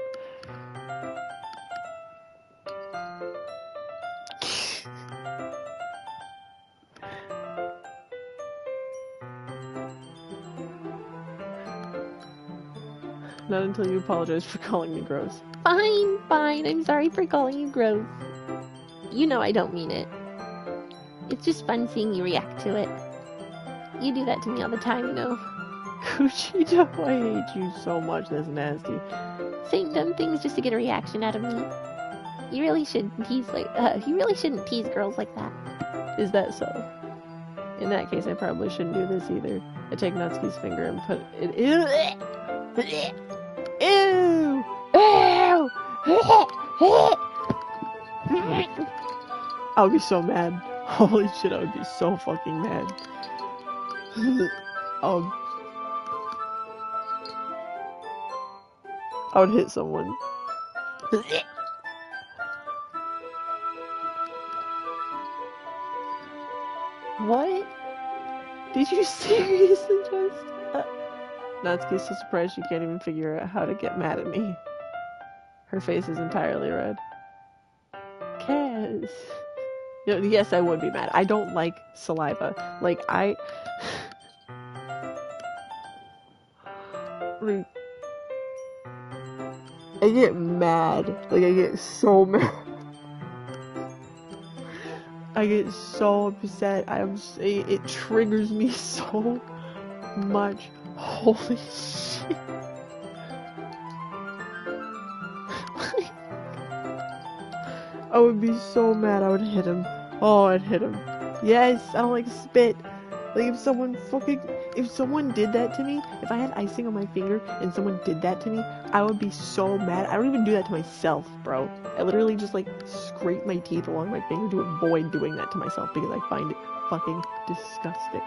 Not until you apologize for calling me gross. Fine, fine. I'm sorry for calling you gross. You know I don't mean it. It's just fun seeing you react to it. You do that to me all the time, you know. Kuchito, I hate you so much. That's nasty. Saying dumb things just to get a reaction out of me. You really shouldn't tease girls like that. Is that so? In that case, I probably shouldn't do this either. I take Natsuki's finger and put it in. Ew! Ew! I would be so mad. Holy shit, I would be so fucking mad. I would hit someone. What? Did you seriously just... Natsuki's so surprised she can't even figure out how to get mad at me. Her face is entirely red. Kaz. You know, yes, I would be mad. I don't like saliva. Like, I get mad. Like, I get so mad. I get so upset. It triggers me so much. Holy shit. I would be so mad. I would hit him. Oh, I'd hit him. Yes, I don't like spit. Like, if someone did that to me, if I had icing on my finger and someone did that to me, I would be so mad. I don't even do that to myself, bro. I literally just, like, scrape my teeth along my finger to avoid doing that to myself because I find it fucking disgusting.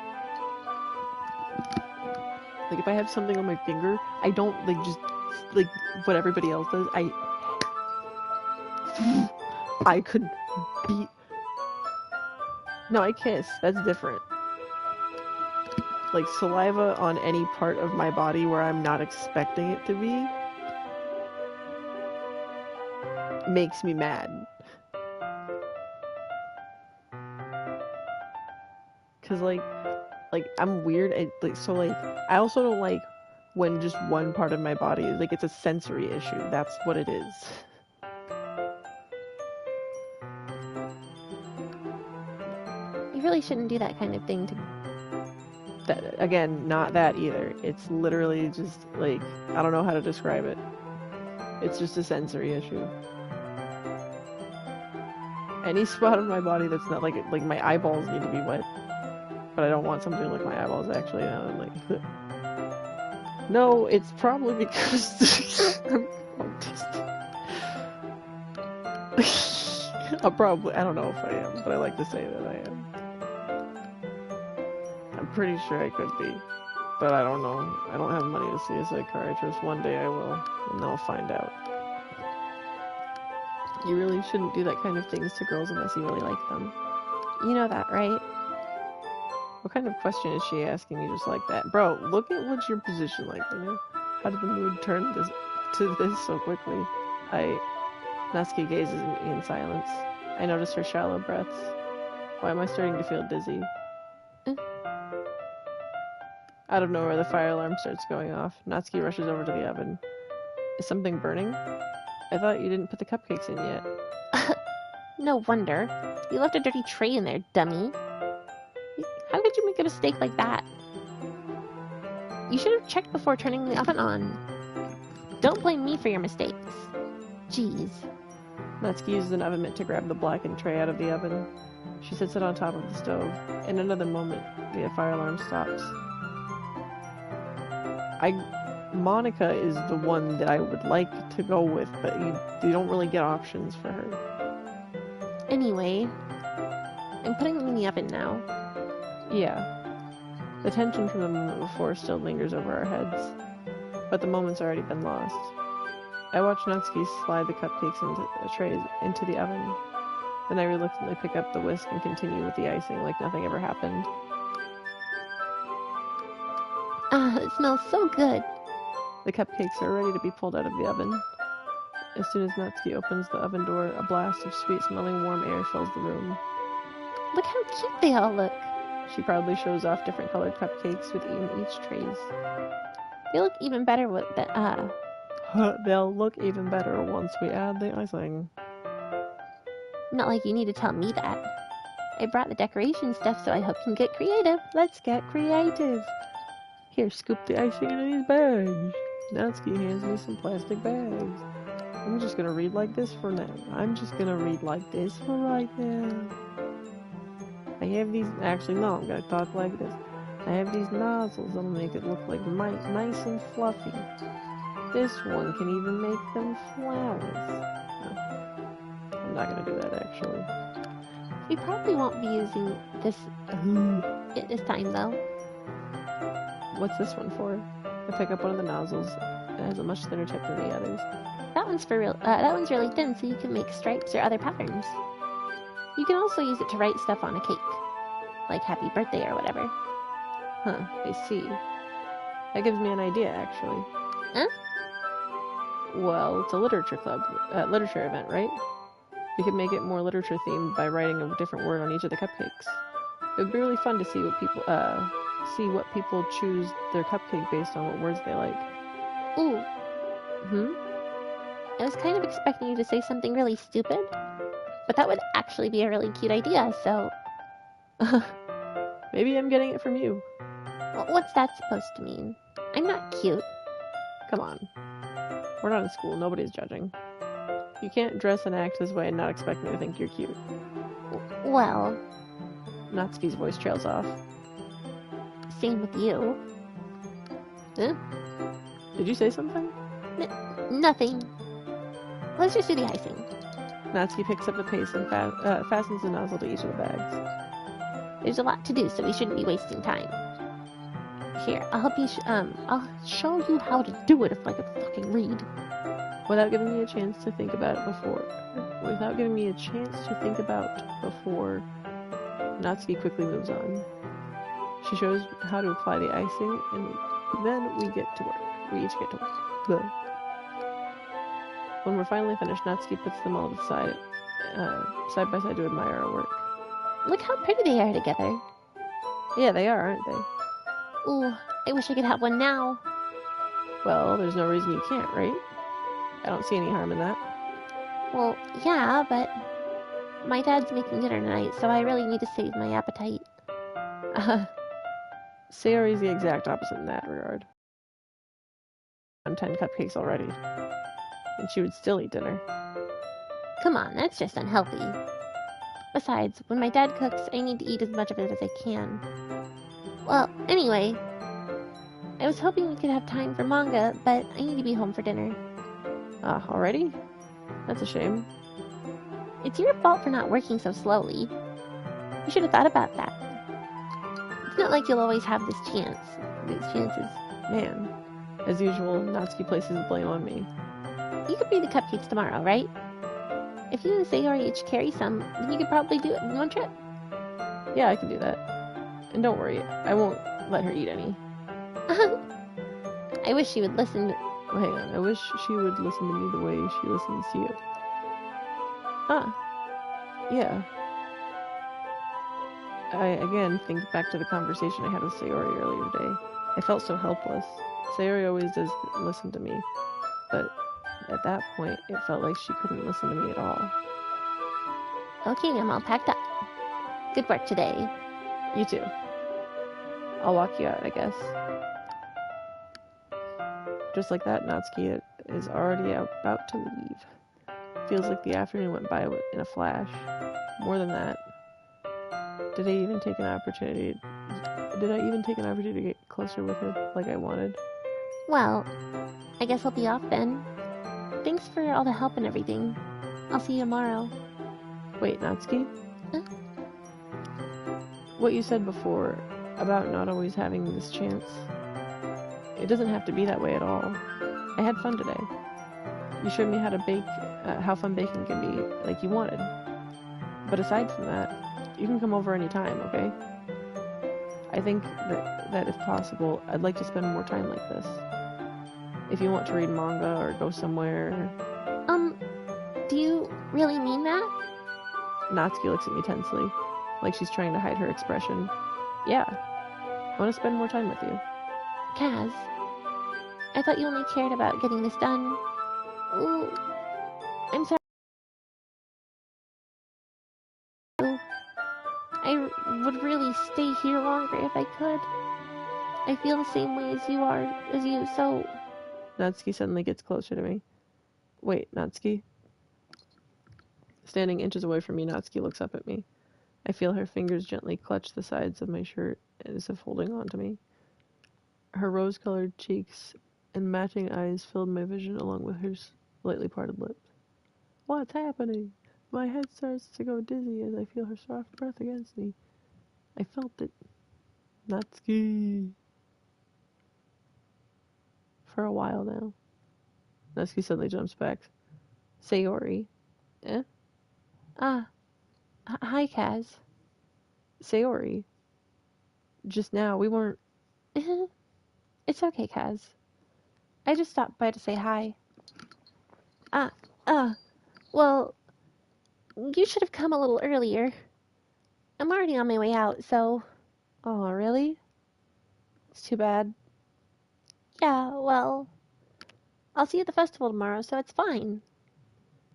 Like, if I have something on my finger, I don't, like, just, like, what everybody else does. I could beat... No, I kiss. That's different. Like, saliva on any part of my body where I'm not expecting it to be makes me mad. Cause, like, I'm weird. I also don't like when just one part of my body is, like, it's a sensory issue. That's what it is. You really shouldn't do that kind of thing to... Again, not that either. It's literally just, like, I don't know how to describe it. It's just a sensory issue. Any spot of my body that's not, like my eyeballs need to be wet. But I don't want something to lick my eyeballs, actually. Now I'm like... No, it's probably because... I'm probably... I don't know if I am, but I like to say that I am. I'm pretty sure I could be, but I don't know. I don't have money to see a psychiatrist. One day I will, and they'll find out. You really shouldn't do that kind of things to girls unless you really like them. You know that, right? What kind of question is she asking me just like that? Bro, look at what's your position like right now. How did the mood turn to this so quickly? Natsuki gazes at me in silence. I notice her shallow breaths. Why am I starting to feel dizzy? Out of nowhere, the fire alarm starts going off. Natsuki rushes over to the oven. Is something burning? I thought you didn't put the cupcakes in yet. No wonder. You left a dirty tray in there, dummy. How could you make a mistake like that? You should have checked before turning the oven on. Don't blame me for your mistakes. Jeez. Natsuki uses an oven mitt to grab the blackened tray out of the oven. She sits it on top of the stove. In another moment, the fire alarm stops. Monica is the one that I would like to go with, but you don't really get options for her. Anyway, I'm putting them in the oven now. Yeah. The tension from the moment before still lingers over our heads, but the moment's already been lost. I watch Natsuki slide the cupcakes into a tray into the oven. Then I reluctantly pick up the whisk and continue with the icing like nothing ever happened. Ah, it smells so good. The cupcakes are ready to be pulled out of the oven. As soon as Natsuki opens the oven door, a blast of sweet-smelling warm air fills the room. Look how cute they all look. She proudly shows off different colored cupcakes with each trays. They look even better with the, They'll look even better once we add the icing. Not like you need to tell me that. I brought the decoration stuff, so I hope you can get creative. Let's get creative. Here, scoop the icing into these bags. Natsuki hands me some plastic bags. I'm just gonna read like this for now. Right now. I have these, actually no, I'm gonna talk like this. I have these nozzles that'll make it look like nice and fluffy. This one can even make them flowers. No, I'm not gonna do that actually. We probably won't be using this this time though. What's this one for? I pick up one of the nozzles. It has a much thinner tip than the others. That one's really thin, so you can make stripes or other patterns. You can also use it to write stuff on a cake, like happy birthday or whatever. Huh, I see. That gives me an idea, actually. Huh? Well, it's a literature event, right? We could make it more literature themed by writing a different word on each of the cupcakes. It would be really fun to see what people choose their cupcake based on what words they like. Ooh. Hmm? I was kind of expecting you to say something really stupid, but that would actually be a really cute idea, so... Maybe I'm getting it from you. Well, what's that supposed to mean? I'm not cute. Come on. We're not in school, nobody's judging. You can't dress and act this way and not expect me to think you're cute. Well... Natsuki's voice trails off. Same with you. Huh? Did you say something? Nothing. Let's just do the icing. Natsuki picks up the paste and fastens the nozzle to each of the bags. There's a lot to do, so we shouldn't be wasting time. Here, I'll help you. I'll show you how to do it if I could fucking read. Without giving me a chance to think about before, Natsuki quickly moves on. She shows how to apply the icing, and then we get to work. We each get to work. Go. When we're finally finished, Natsuki puts them all to the side by side to admire our work. Look how pretty they are together. Yeah, they are, aren't they? Ooh, I wish I could have one now. Well, there's no reason you can't, right? I don't see any harm in that. Well, yeah, but my dad's making dinner tonight, so I really need to save my appetite. Sayori's the exact opposite in that regard. I'm 10 cupcakes already. And she would still eat dinner. Come on, that's just unhealthy. Besides, when my dad cooks, I need to eat as much of it as I can. Well, anyway, I was hoping we could have time for manga, but I need to be home for dinner. Already? That's a shame. It's your fault for not working so slowly. You should have thought about that. It's not like you'll always have these chances. Man. As usual, Natsuki places the blame on me. You could bring the cupcakes tomorrow, right? If you and Sayori each carry some, then you could probably do it in one trip. Yeah, I can do that. And don't worry, I won't let her eat any. I wish she would listen. Oh, hang on. I wish she would listen to me the way she listens to you. Ah, yeah. I again think back to the conversation I had with Sayori earlier today. I felt so helpless. Sayori always does listen to me, but at that point, it felt like she couldn't listen to me at all. Okay, I'm all packed up. Good work today. You too. I'll walk you out, I guess. Just like that, Natsuki is already about to leave. Feels like the afternoon went by in a flash. More than that, did I even take an opportunity to get closer with her like I wanted? Well, I guess I'll be off then. Thanks for all the help and everything. I'll see you tomorrow. Wait, Natsuki? Huh? What you said before about not always having this chance, it doesn't have to be that way at all. I had fun today. You showed me how to bake, how fun baking can be, like you wanted. But aside from that, you can come over anytime, okay? I think that if possible, I'd like to spend more time like this. If you want to read manga or go somewhere... Do you really mean that? Natsuki looks at me tensely, like she's trying to hide her expression. Yeah, I want to spend more time with you. Kaz, I thought you only cared about getting this done. Ooh, I'm sorry. I would really stay here longer if I could. I feel the same way as you, so... Natsuki suddenly gets closer to me. Wait, Natsuki? Standing inches away from me, Natsuki looks up at me. I feel her fingers gently clutch the sides of my shirt as if holding on to me. Her rose-colored cheeks and matching eyes filled my vision along with her slightly parted lips. What's happening? My head starts to go dizzy as I feel her soft breath against me. I felt it. Natsuki. For a while now. Natsuki suddenly jumps back. Sayori. Eh? Ah, hi, Kaz. Sayori. Just now, we weren't... It's okay, Kaz. I just stopped by to say hi. Well, you should have come a little earlier. I'm already on my way out, so... Oh, really? It's too bad. Yeah, well... I'll see you at the festival tomorrow, so it's fine.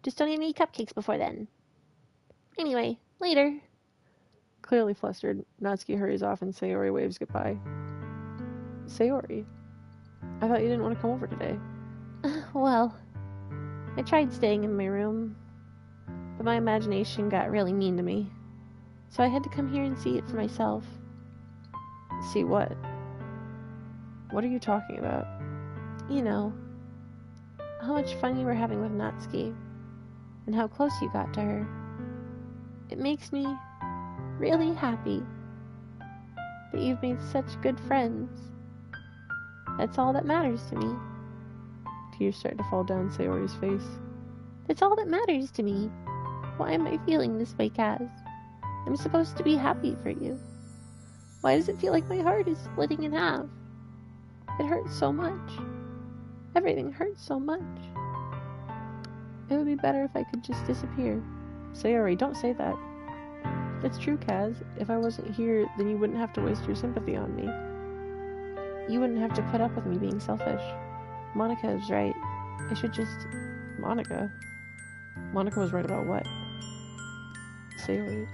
Just don't eat any cupcakes before then. Anyway, later. Clearly flustered, Natsuki hurries off and Sayori waves goodbye. Sayori, I thought you didn't want to come over today. Well, I tried staying in my room, but my imagination got really mean to me. So I had to come here and see it for myself. See what? What are you talking about? You know, how much fun you were having with Natsuki, and how close you got to her. It makes me really happy that you've made such good friends. That's all that matters to me. Tears start to fall down Sayori's face. That's all that matters to me. Why am I feeling this way, Kaz? I'm supposed to be happy for you. Why does it feel like my heart is splitting in half? It hurts so much. Everything hurts so much. It would be better if I could just disappear. Sayori, don't say that. It's true, Kaz. If I wasn't here, then you wouldn't have to waste your sympathy on me. You wouldn't have to put up with me being selfish. Monica is right. I should just... Monica? Monica was right about what? Sayori.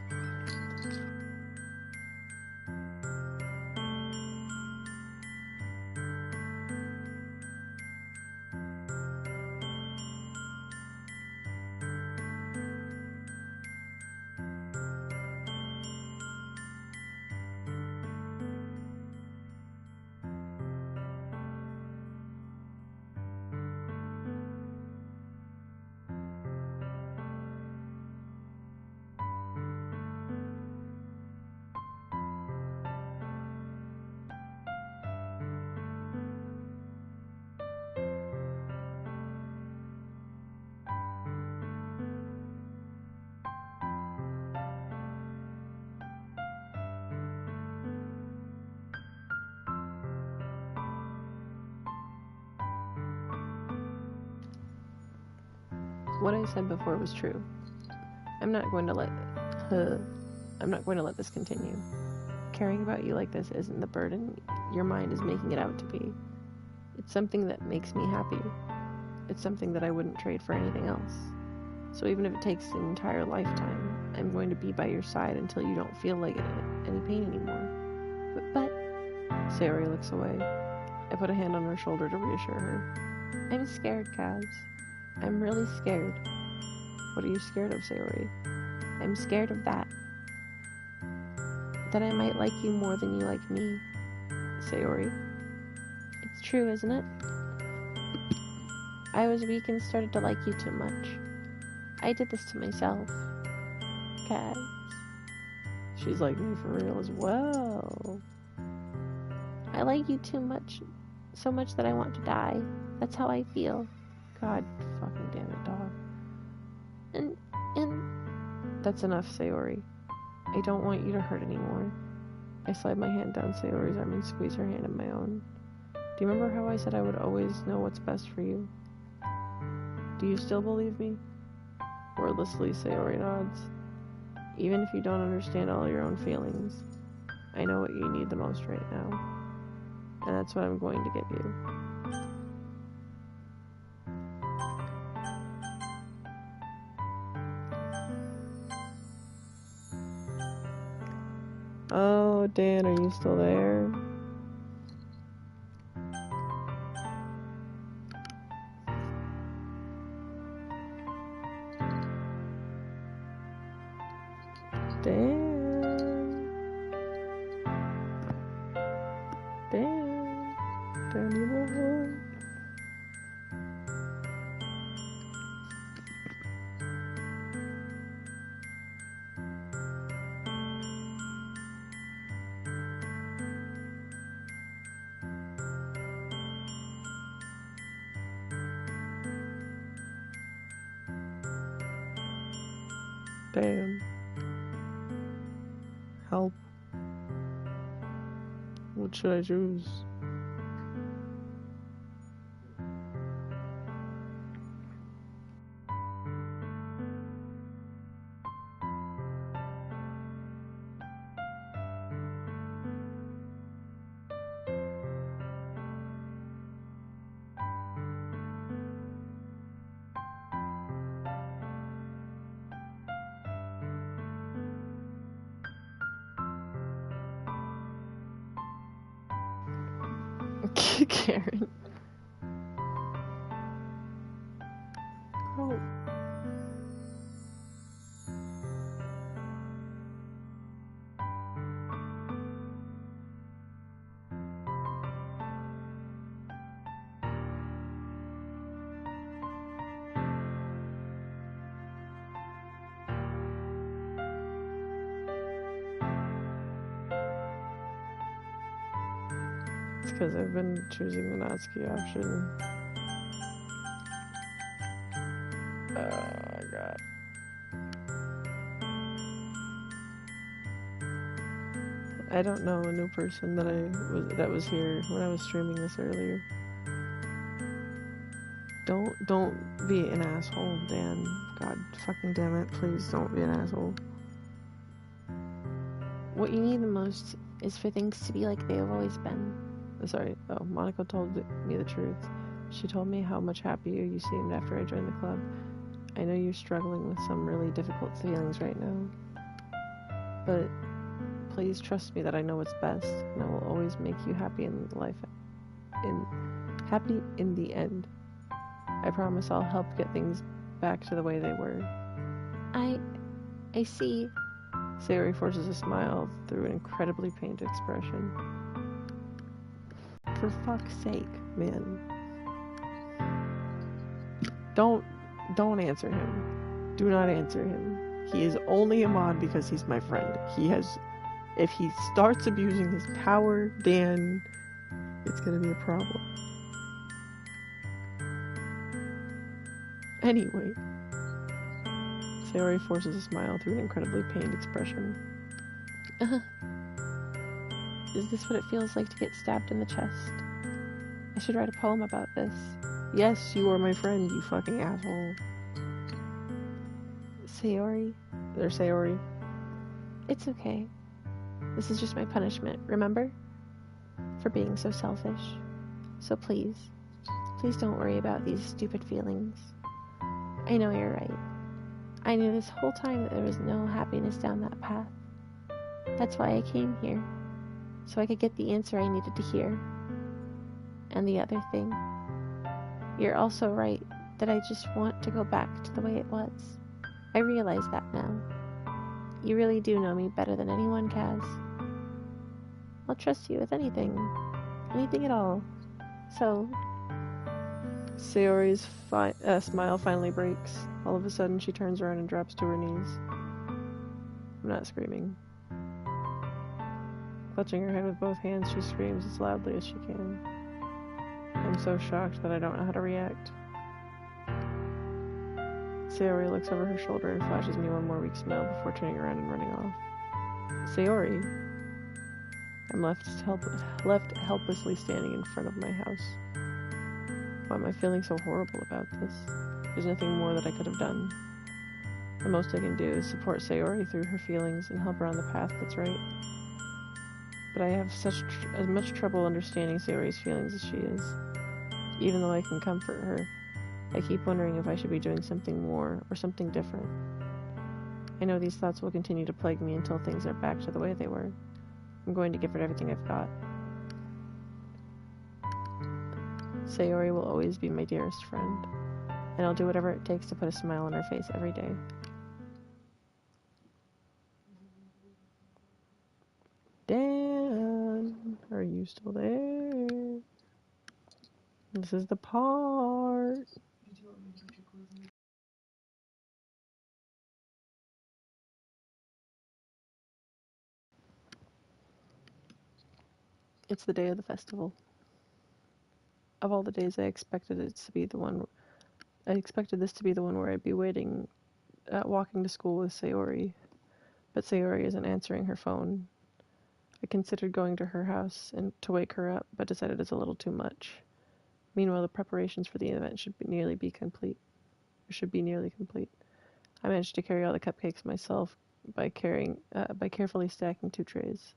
What I said before was true. I'm not going to let this continue. Caring about you like this isn't the burden your mind is making it out to be. It's something that makes me happy. It's something that I wouldn't trade for anything else. So even if it takes an entire lifetime, I'm going to be by your side until you don't feel like any pain anymore. But Sayori looks away. I put a hand on her shoulder to reassure her. I'm scared, Kaz. I'm really scared. What are you scared of, Sayori? I'm scared of that. That I might like you more than you like me. Sayori. It's true, isn't it? I was weak and started to like you too much. I did this to myself. Kaz. She's like me for real as well. I like you too much. So much that I want to die. That's how I feel. God fucking damn it, dog. And that's enough, Sayori. I don't want you to hurt anymore. I slide my hand down Sayori's arm and squeeze her hand in my own. Do you remember how I said I would always know what's best for you? Do you still believe me? Wordlessly, Sayori nods. Even if you don't understand all your own feelings, I know what you need the most right now. And that's what I'm going to give you. Oh, Dan, are you still there? Dan, you know. Damn. Help. What should I choose? Karen. Oh. It's because I've been choosing the Natsuki option. Oh, God. I don't know a new person that was here when I was streaming this earlier. Don't be an asshole, Dan. God fucking damn it, please don't be an asshole. what you need the most is for things to be like they have always been. Monica told me the truth. She told me how much happier you seemed after I joined the club. I know you're struggling with some really difficult feelings right now. But please trust me that I know what's best, and I will always make you happy in the end. I promise I'll help get things back to the way they were. I see. Sayori forces a smile through an incredibly pained expression. For fuck's sake, man. Don't answer him. Do not answer him. He is only a mod because he's my friend. If he starts abusing his power, then it's gonna be a problem. Anyway, Sayori forces a smile through an incredibly pained expression. Is this what it feels like to get stabbed in the chest? I should write a poem about this. Yes, you are my friend, you fucking asshole. Sayori? Or Sayori? It's okay. This is just my punishment, remember? For being so selfish. So please don't worry about these stupid feelings. I know you're right. I knew this whole time that there was no happiness down that path. That's why I came here. So I could get the answer I needed to hear. And the other thing, you're also right that I just want to go back to the way it was. I realize that now. You really do know me better than anyone, Kaz. I'll trust you with anything at all. So... Sayori's smile finally breaks. All of a sudden, she turns around and drops to her knees. I'm not screaming. Clutching her head with both hands, she screams as loudly as she can. I'm so shocked that I don't know how to react. Sayori looks over her shoulder and flashes me one more weak smile before turning around and running off. Sayori. I'm left helplessly standing in front of my house. Why am I feeling so horrible about this? There's nothing more that I could have done. The most I can do is support Sayori through her feelings and help her on the path that's right. But I have as much trouble understanding Sayori's feelings as she is. Even though I can comfort her, I keep wondering if I should be doing something more or something different. I know these thoughts will continue to plague me until things are back to the way they were. I'm going to give it everything I've got. Sayori will always be my dearest friend, and I'll do whatever it takes to put a smile on her face every day. Dan, are you still there? This is the part. It's the day of the festival. Of all the days, I expected this to be the one where I'd be walking to school with Sayori. But Sayori isn't answering her phone. I considered going to her house and to wake her up, but decided it's a little too much. Meanwhile, the preparations for the event should be nearly complete. I managed to carry all the cupcakes myself by carefully stacking 2 trays.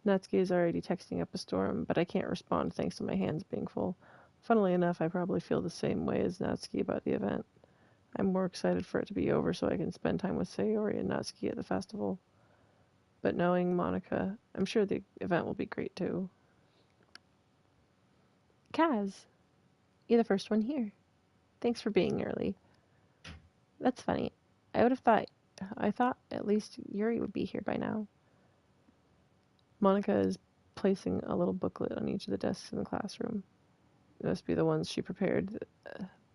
Natsuki is already texting up a storm, but I can't respond thanks to my hands being full. Funnily enough, I probably feel the same way as Natsuki about the event. I'm more excited for it to be over so I can spend time with Sayori and Natsuki at the festival. But knowing Monica, I'm sure the event will be great too. Kaz, you're the first one here. Thanks for being early. That's funny. I thought at least Yuri would be here by now. Monica is placing a little booklet on each of the desks in the classroom. It must be the ones she prepared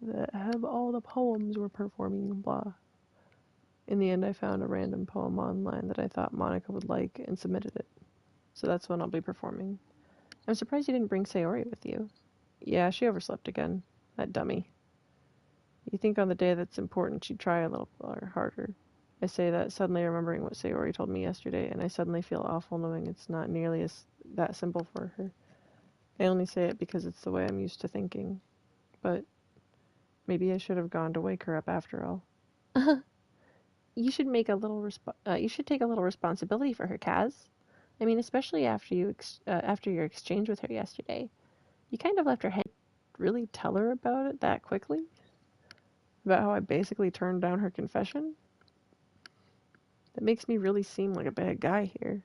that have all the poems we're performing, blah. In the end, I found a random poem online that I thought Monica would like and submitted it. So that's one I'll be performing. I'm surprised you didn't bring Sayori with you. Yeah, she overslept again. That dummy. You think on the day that's important she'd try a little harder. I say that, suddenly remembering what Sayori told me yesterday, and I suddenly feel awful knowing it's not nearly that simple for her. I only say it because it's the way I'm used to thinking. But maybe I should have gone to wake her up after all. You should take a little responsibility for her, Kaz. I mean, especially after your exchange with her yesterday. You kind of left her head. Really tell her about it that quickly? About how I basically turned down her confession? That makes me really seem like a bad guy here.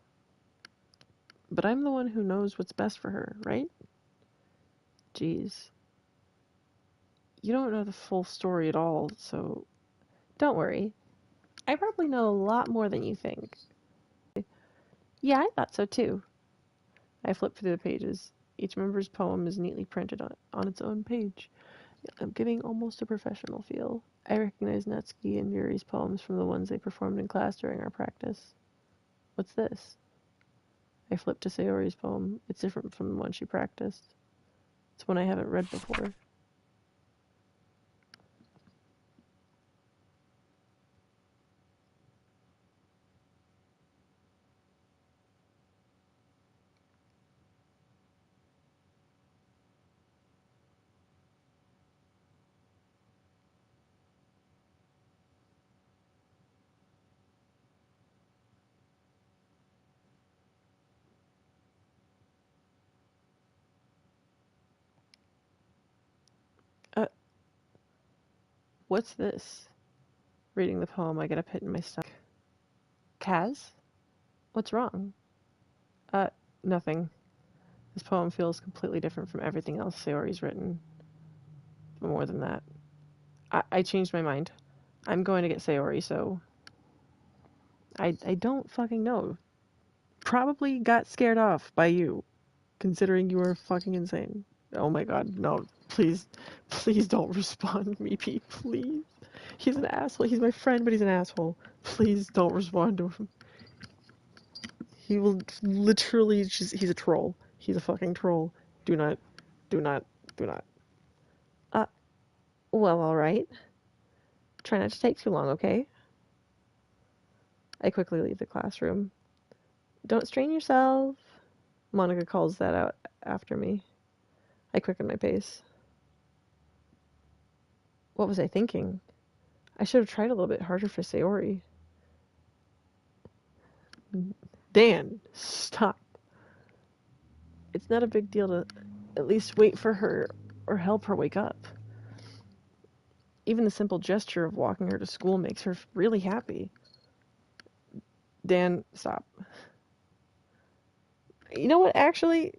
But I'm the one who knows what's best for her, right? Jeez. You don't know the full story at all, so... Don't worry. I probably know a lot more than you think. Yeah, I thought so too. I flip through the pages. Each member's poem is neatly printed on its own page. I'm giving almost a professional feel. I recognize Natsuki and Yuri's poems from the ones they performed in class during our practice. What's this? I flip to Sayori's poem. It's different from the one she practiced. It's one I haven't read before. What's this? Reading the poem, I get a pit in my stomach. Kaz? What's wrong? Nothing. This poem feels completely different from everything else Sayori's written. But more than that. I changed my mind. I'm going to get Sayori, so... I don't fucking know. Probably got scared off by you, considering you are fucking insane. Oh my god, no. Please don't respond to me, Pete, please. He's an asshole. He's my friend, but he's an asshole. Please don't respond to him. He will literally just... He's a troll. He's a fucking troll. Do not. Well, alright. Try not to take too long, okay? I quickly leave the classroom. Don't strain yourself. Monica calls that out after me. I quicken my pace. What was I thinking? I should have tried a little bit harder for Sayori. Dan, stop. It's not a big deal to at least wait for her or help her wake up. Even the simple gesture of walking her to school makes her really happy. Dan, stop. You know what, actually?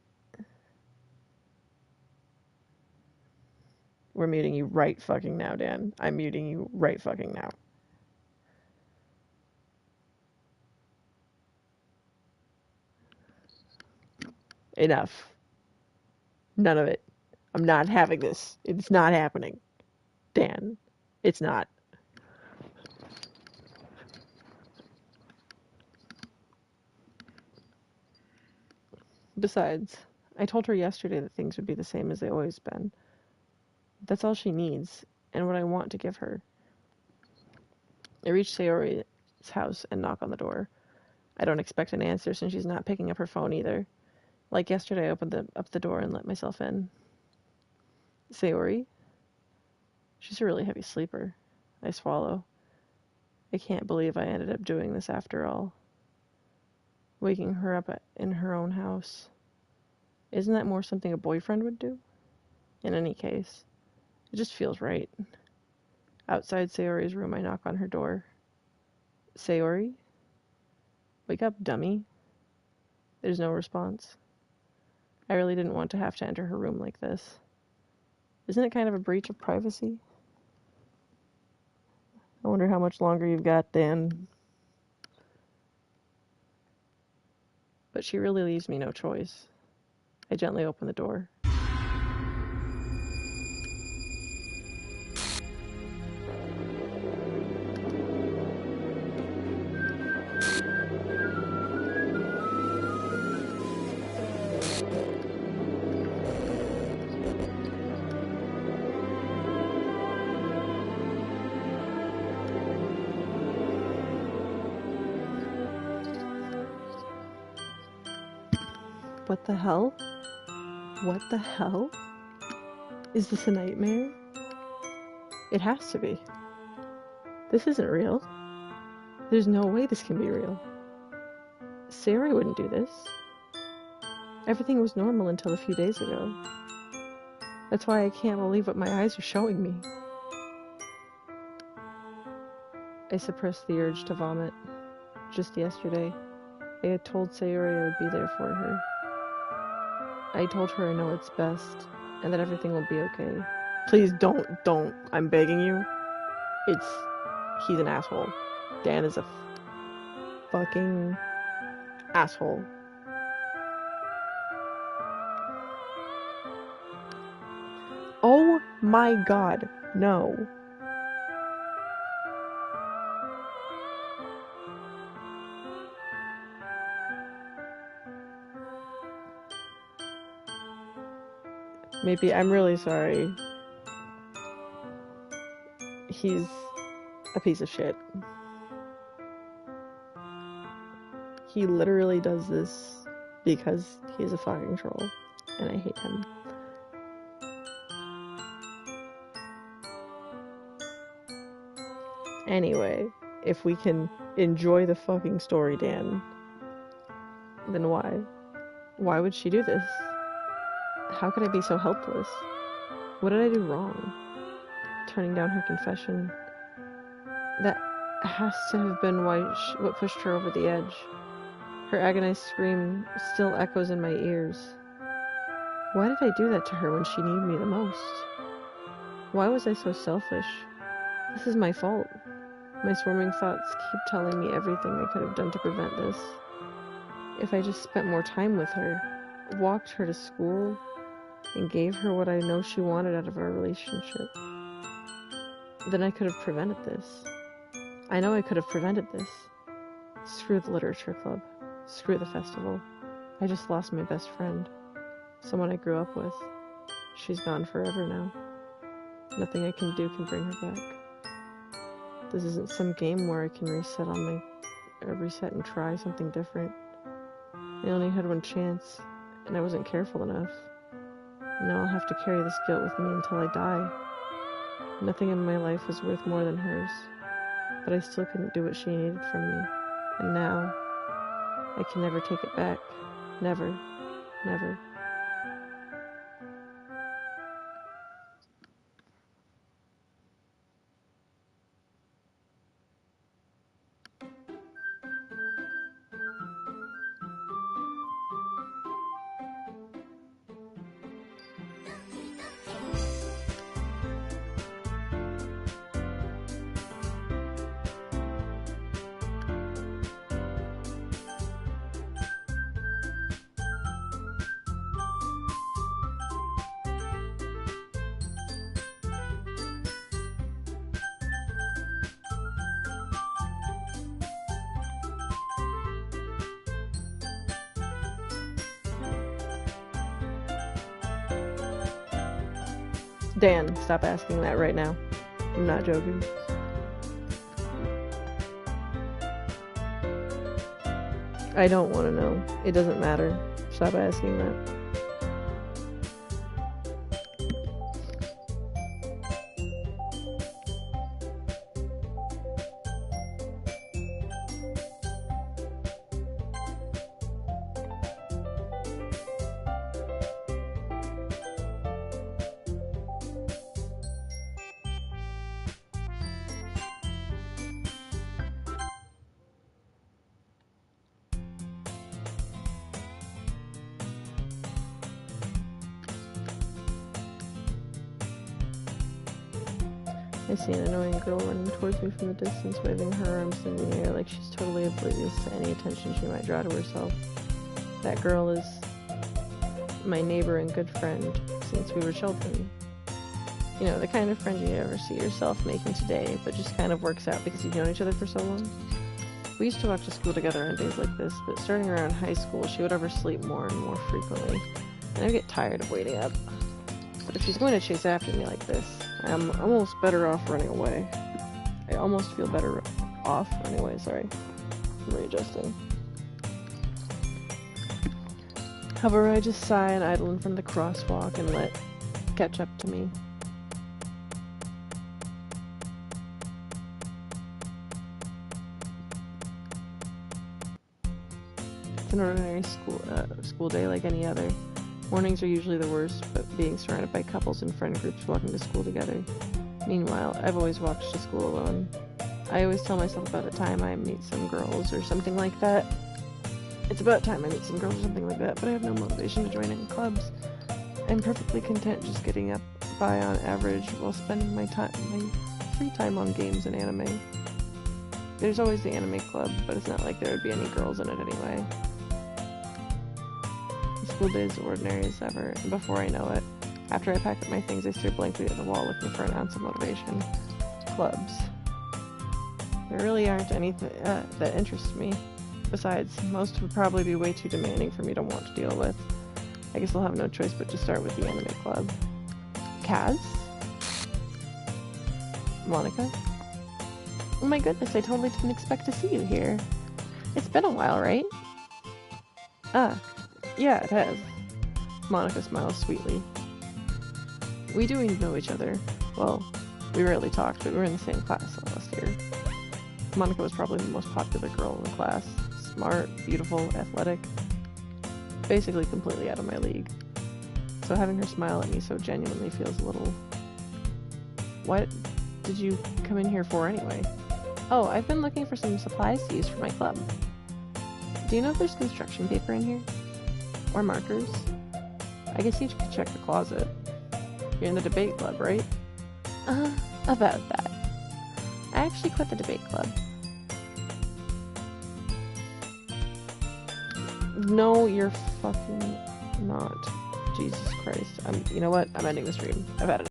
We're muting you right fucking now, Dan. I'm muting you right fucking now. Enough. None of it. I'm not having this. It's not happening. Dan, it's not. Besides, I told her yesterday that things would be the same as they always been. That's all she needs, and what I want to give her. I reach Sayori's house and knock on the door. I don't expect an answer since she's not picking up her phone either. Like yesterday, I opened up the door and let myself in. Sayori? She's a really heavy sleeper. I swallow. I can't believe I ended up doing this after all. Waking her up in her own house. Isn't that more something a boyfriend would do? In any case, it just feels right. Outside Sayori's room, I knock on her door. Sayori? Wake up, dummy. There's no response. I really didn't want to have to enter her room like this. Isn't it kind of a breach of privacy? I wonder how much longer you've got, Dan. But she really leaves me no choice. I gently open the door. What the hell? What the hell? Is this a nightmare? It has to be. This isn't real. There's no way this can be real. Sayori wouldn't do this. Everything was normal until a few days ago. That's why I can't believe what my eyes are showing me. I suppressed the urge to vomit. Just yesterday, I had told Sayori I would be there for her. I told her I know it's best, and that everything will be okay. Please don't, I'm begging you. He's an asshole. Dan is a fucking asshole. Oh my god, no. Maybe, I'm really sorry. He's a piece of shit. He literally does this because he's a fucking troll, and I hate him. Anyway, if we can enjoy the fucking story, Dan, then why? Why would she do this? How could I be so helpless? What did I do wrong? hunting down her confession. That has to have been what pushed her over the edge. Her agonized scream still echoes in my ears. Why did I do that to her when she needed me the most? Why was I so selfish? This is my fault. My swarming thoughts keep telling me everything I could have done to prevent this. If I just spent more time with her, walked her to school, and gave her what I know she wanted out of our relationship, then I could have prevented this. I know I could have prevented this. Screw the literature club. Screw the festival. I just lost my best friend. Someone I grew up with. She's gone forever now. Nothing I can do can bring her back. This isn't some game where I can reset and try something different. I only had one chance, and I wasn't careful enough. Now I'll have to carry this guilt with me until I die. Nothing in my life was worth more than hers, but I still couldn't do what she needed from me. And now, I can never take it back. Never. Never. Dan, stop asking that right now. I'm not joking. I don't want to know. It doesn't matter. Stop asking that. I see an annoying girl running towards me from the distance, waving her arms in the air like she's totally oblivious to any attention she might draw to herself. That girl is my neighbor and good friend since we were children. You know, the kind of friend you ever see yourself making today, but just kind of works out because you've known each other for so long. We used to walk to school together on days like this, but starting around high school, she would oversleep more and more frequently, and I'd get tired of waiting up. But if she's going to chase after me like this, I'm almost better off running away. I almost feel better off running away, sorry. I'm readjusting. However, I just sigh and idle in front of the crosswalk and let it catch up to me. It's an ordinary school day like any other. Mornings are usually the worst, but being surrounded by couples and friend groups walking to school together. Meanwhile, I've always walked to school alone. I always tell myself about a time I meet some girls or something like that. It's about time I meet some girls or something like that, but I have no motivation to join any clubs. I'm perfectly content just getting up by on average while spending my free time on games and anime. There's always the anime club, but it's not like there would be any girls in it anyway. School day is ordinary as ever, and before I know it, after I pack up my things, I stare blankly at the wall looking for an ounce of motivation. Clubs. There really aren't anything that interests me. Besides, most would probably be way too demanding for me to want to deal with. I guess I'll have no choice but to start with the anime club. Kaz? Monica? Oh my goodness, I totally didn't expect to see you here. It's been a while, right? Yeah, it has. Monica smiles sweetly. We do know each other. Well, we rarely talked, but we were in the same class last year. Monica was probably the most popular girl in the class. Smart, beautiful, athletic. Basically completely out of my league. So having her smile at me so genuinely feels a little... Why did you come in here for anyway? Oh, I've been looking for some supplies to use for my club. Do you know if there's construction paper in here? Or markers? I guess you could check the closet. You're in the debate club, right? About that. I actually quit the debate club. No, you're fucking not. Jesus Christ. You know what? I'm ending the stream. I've had it.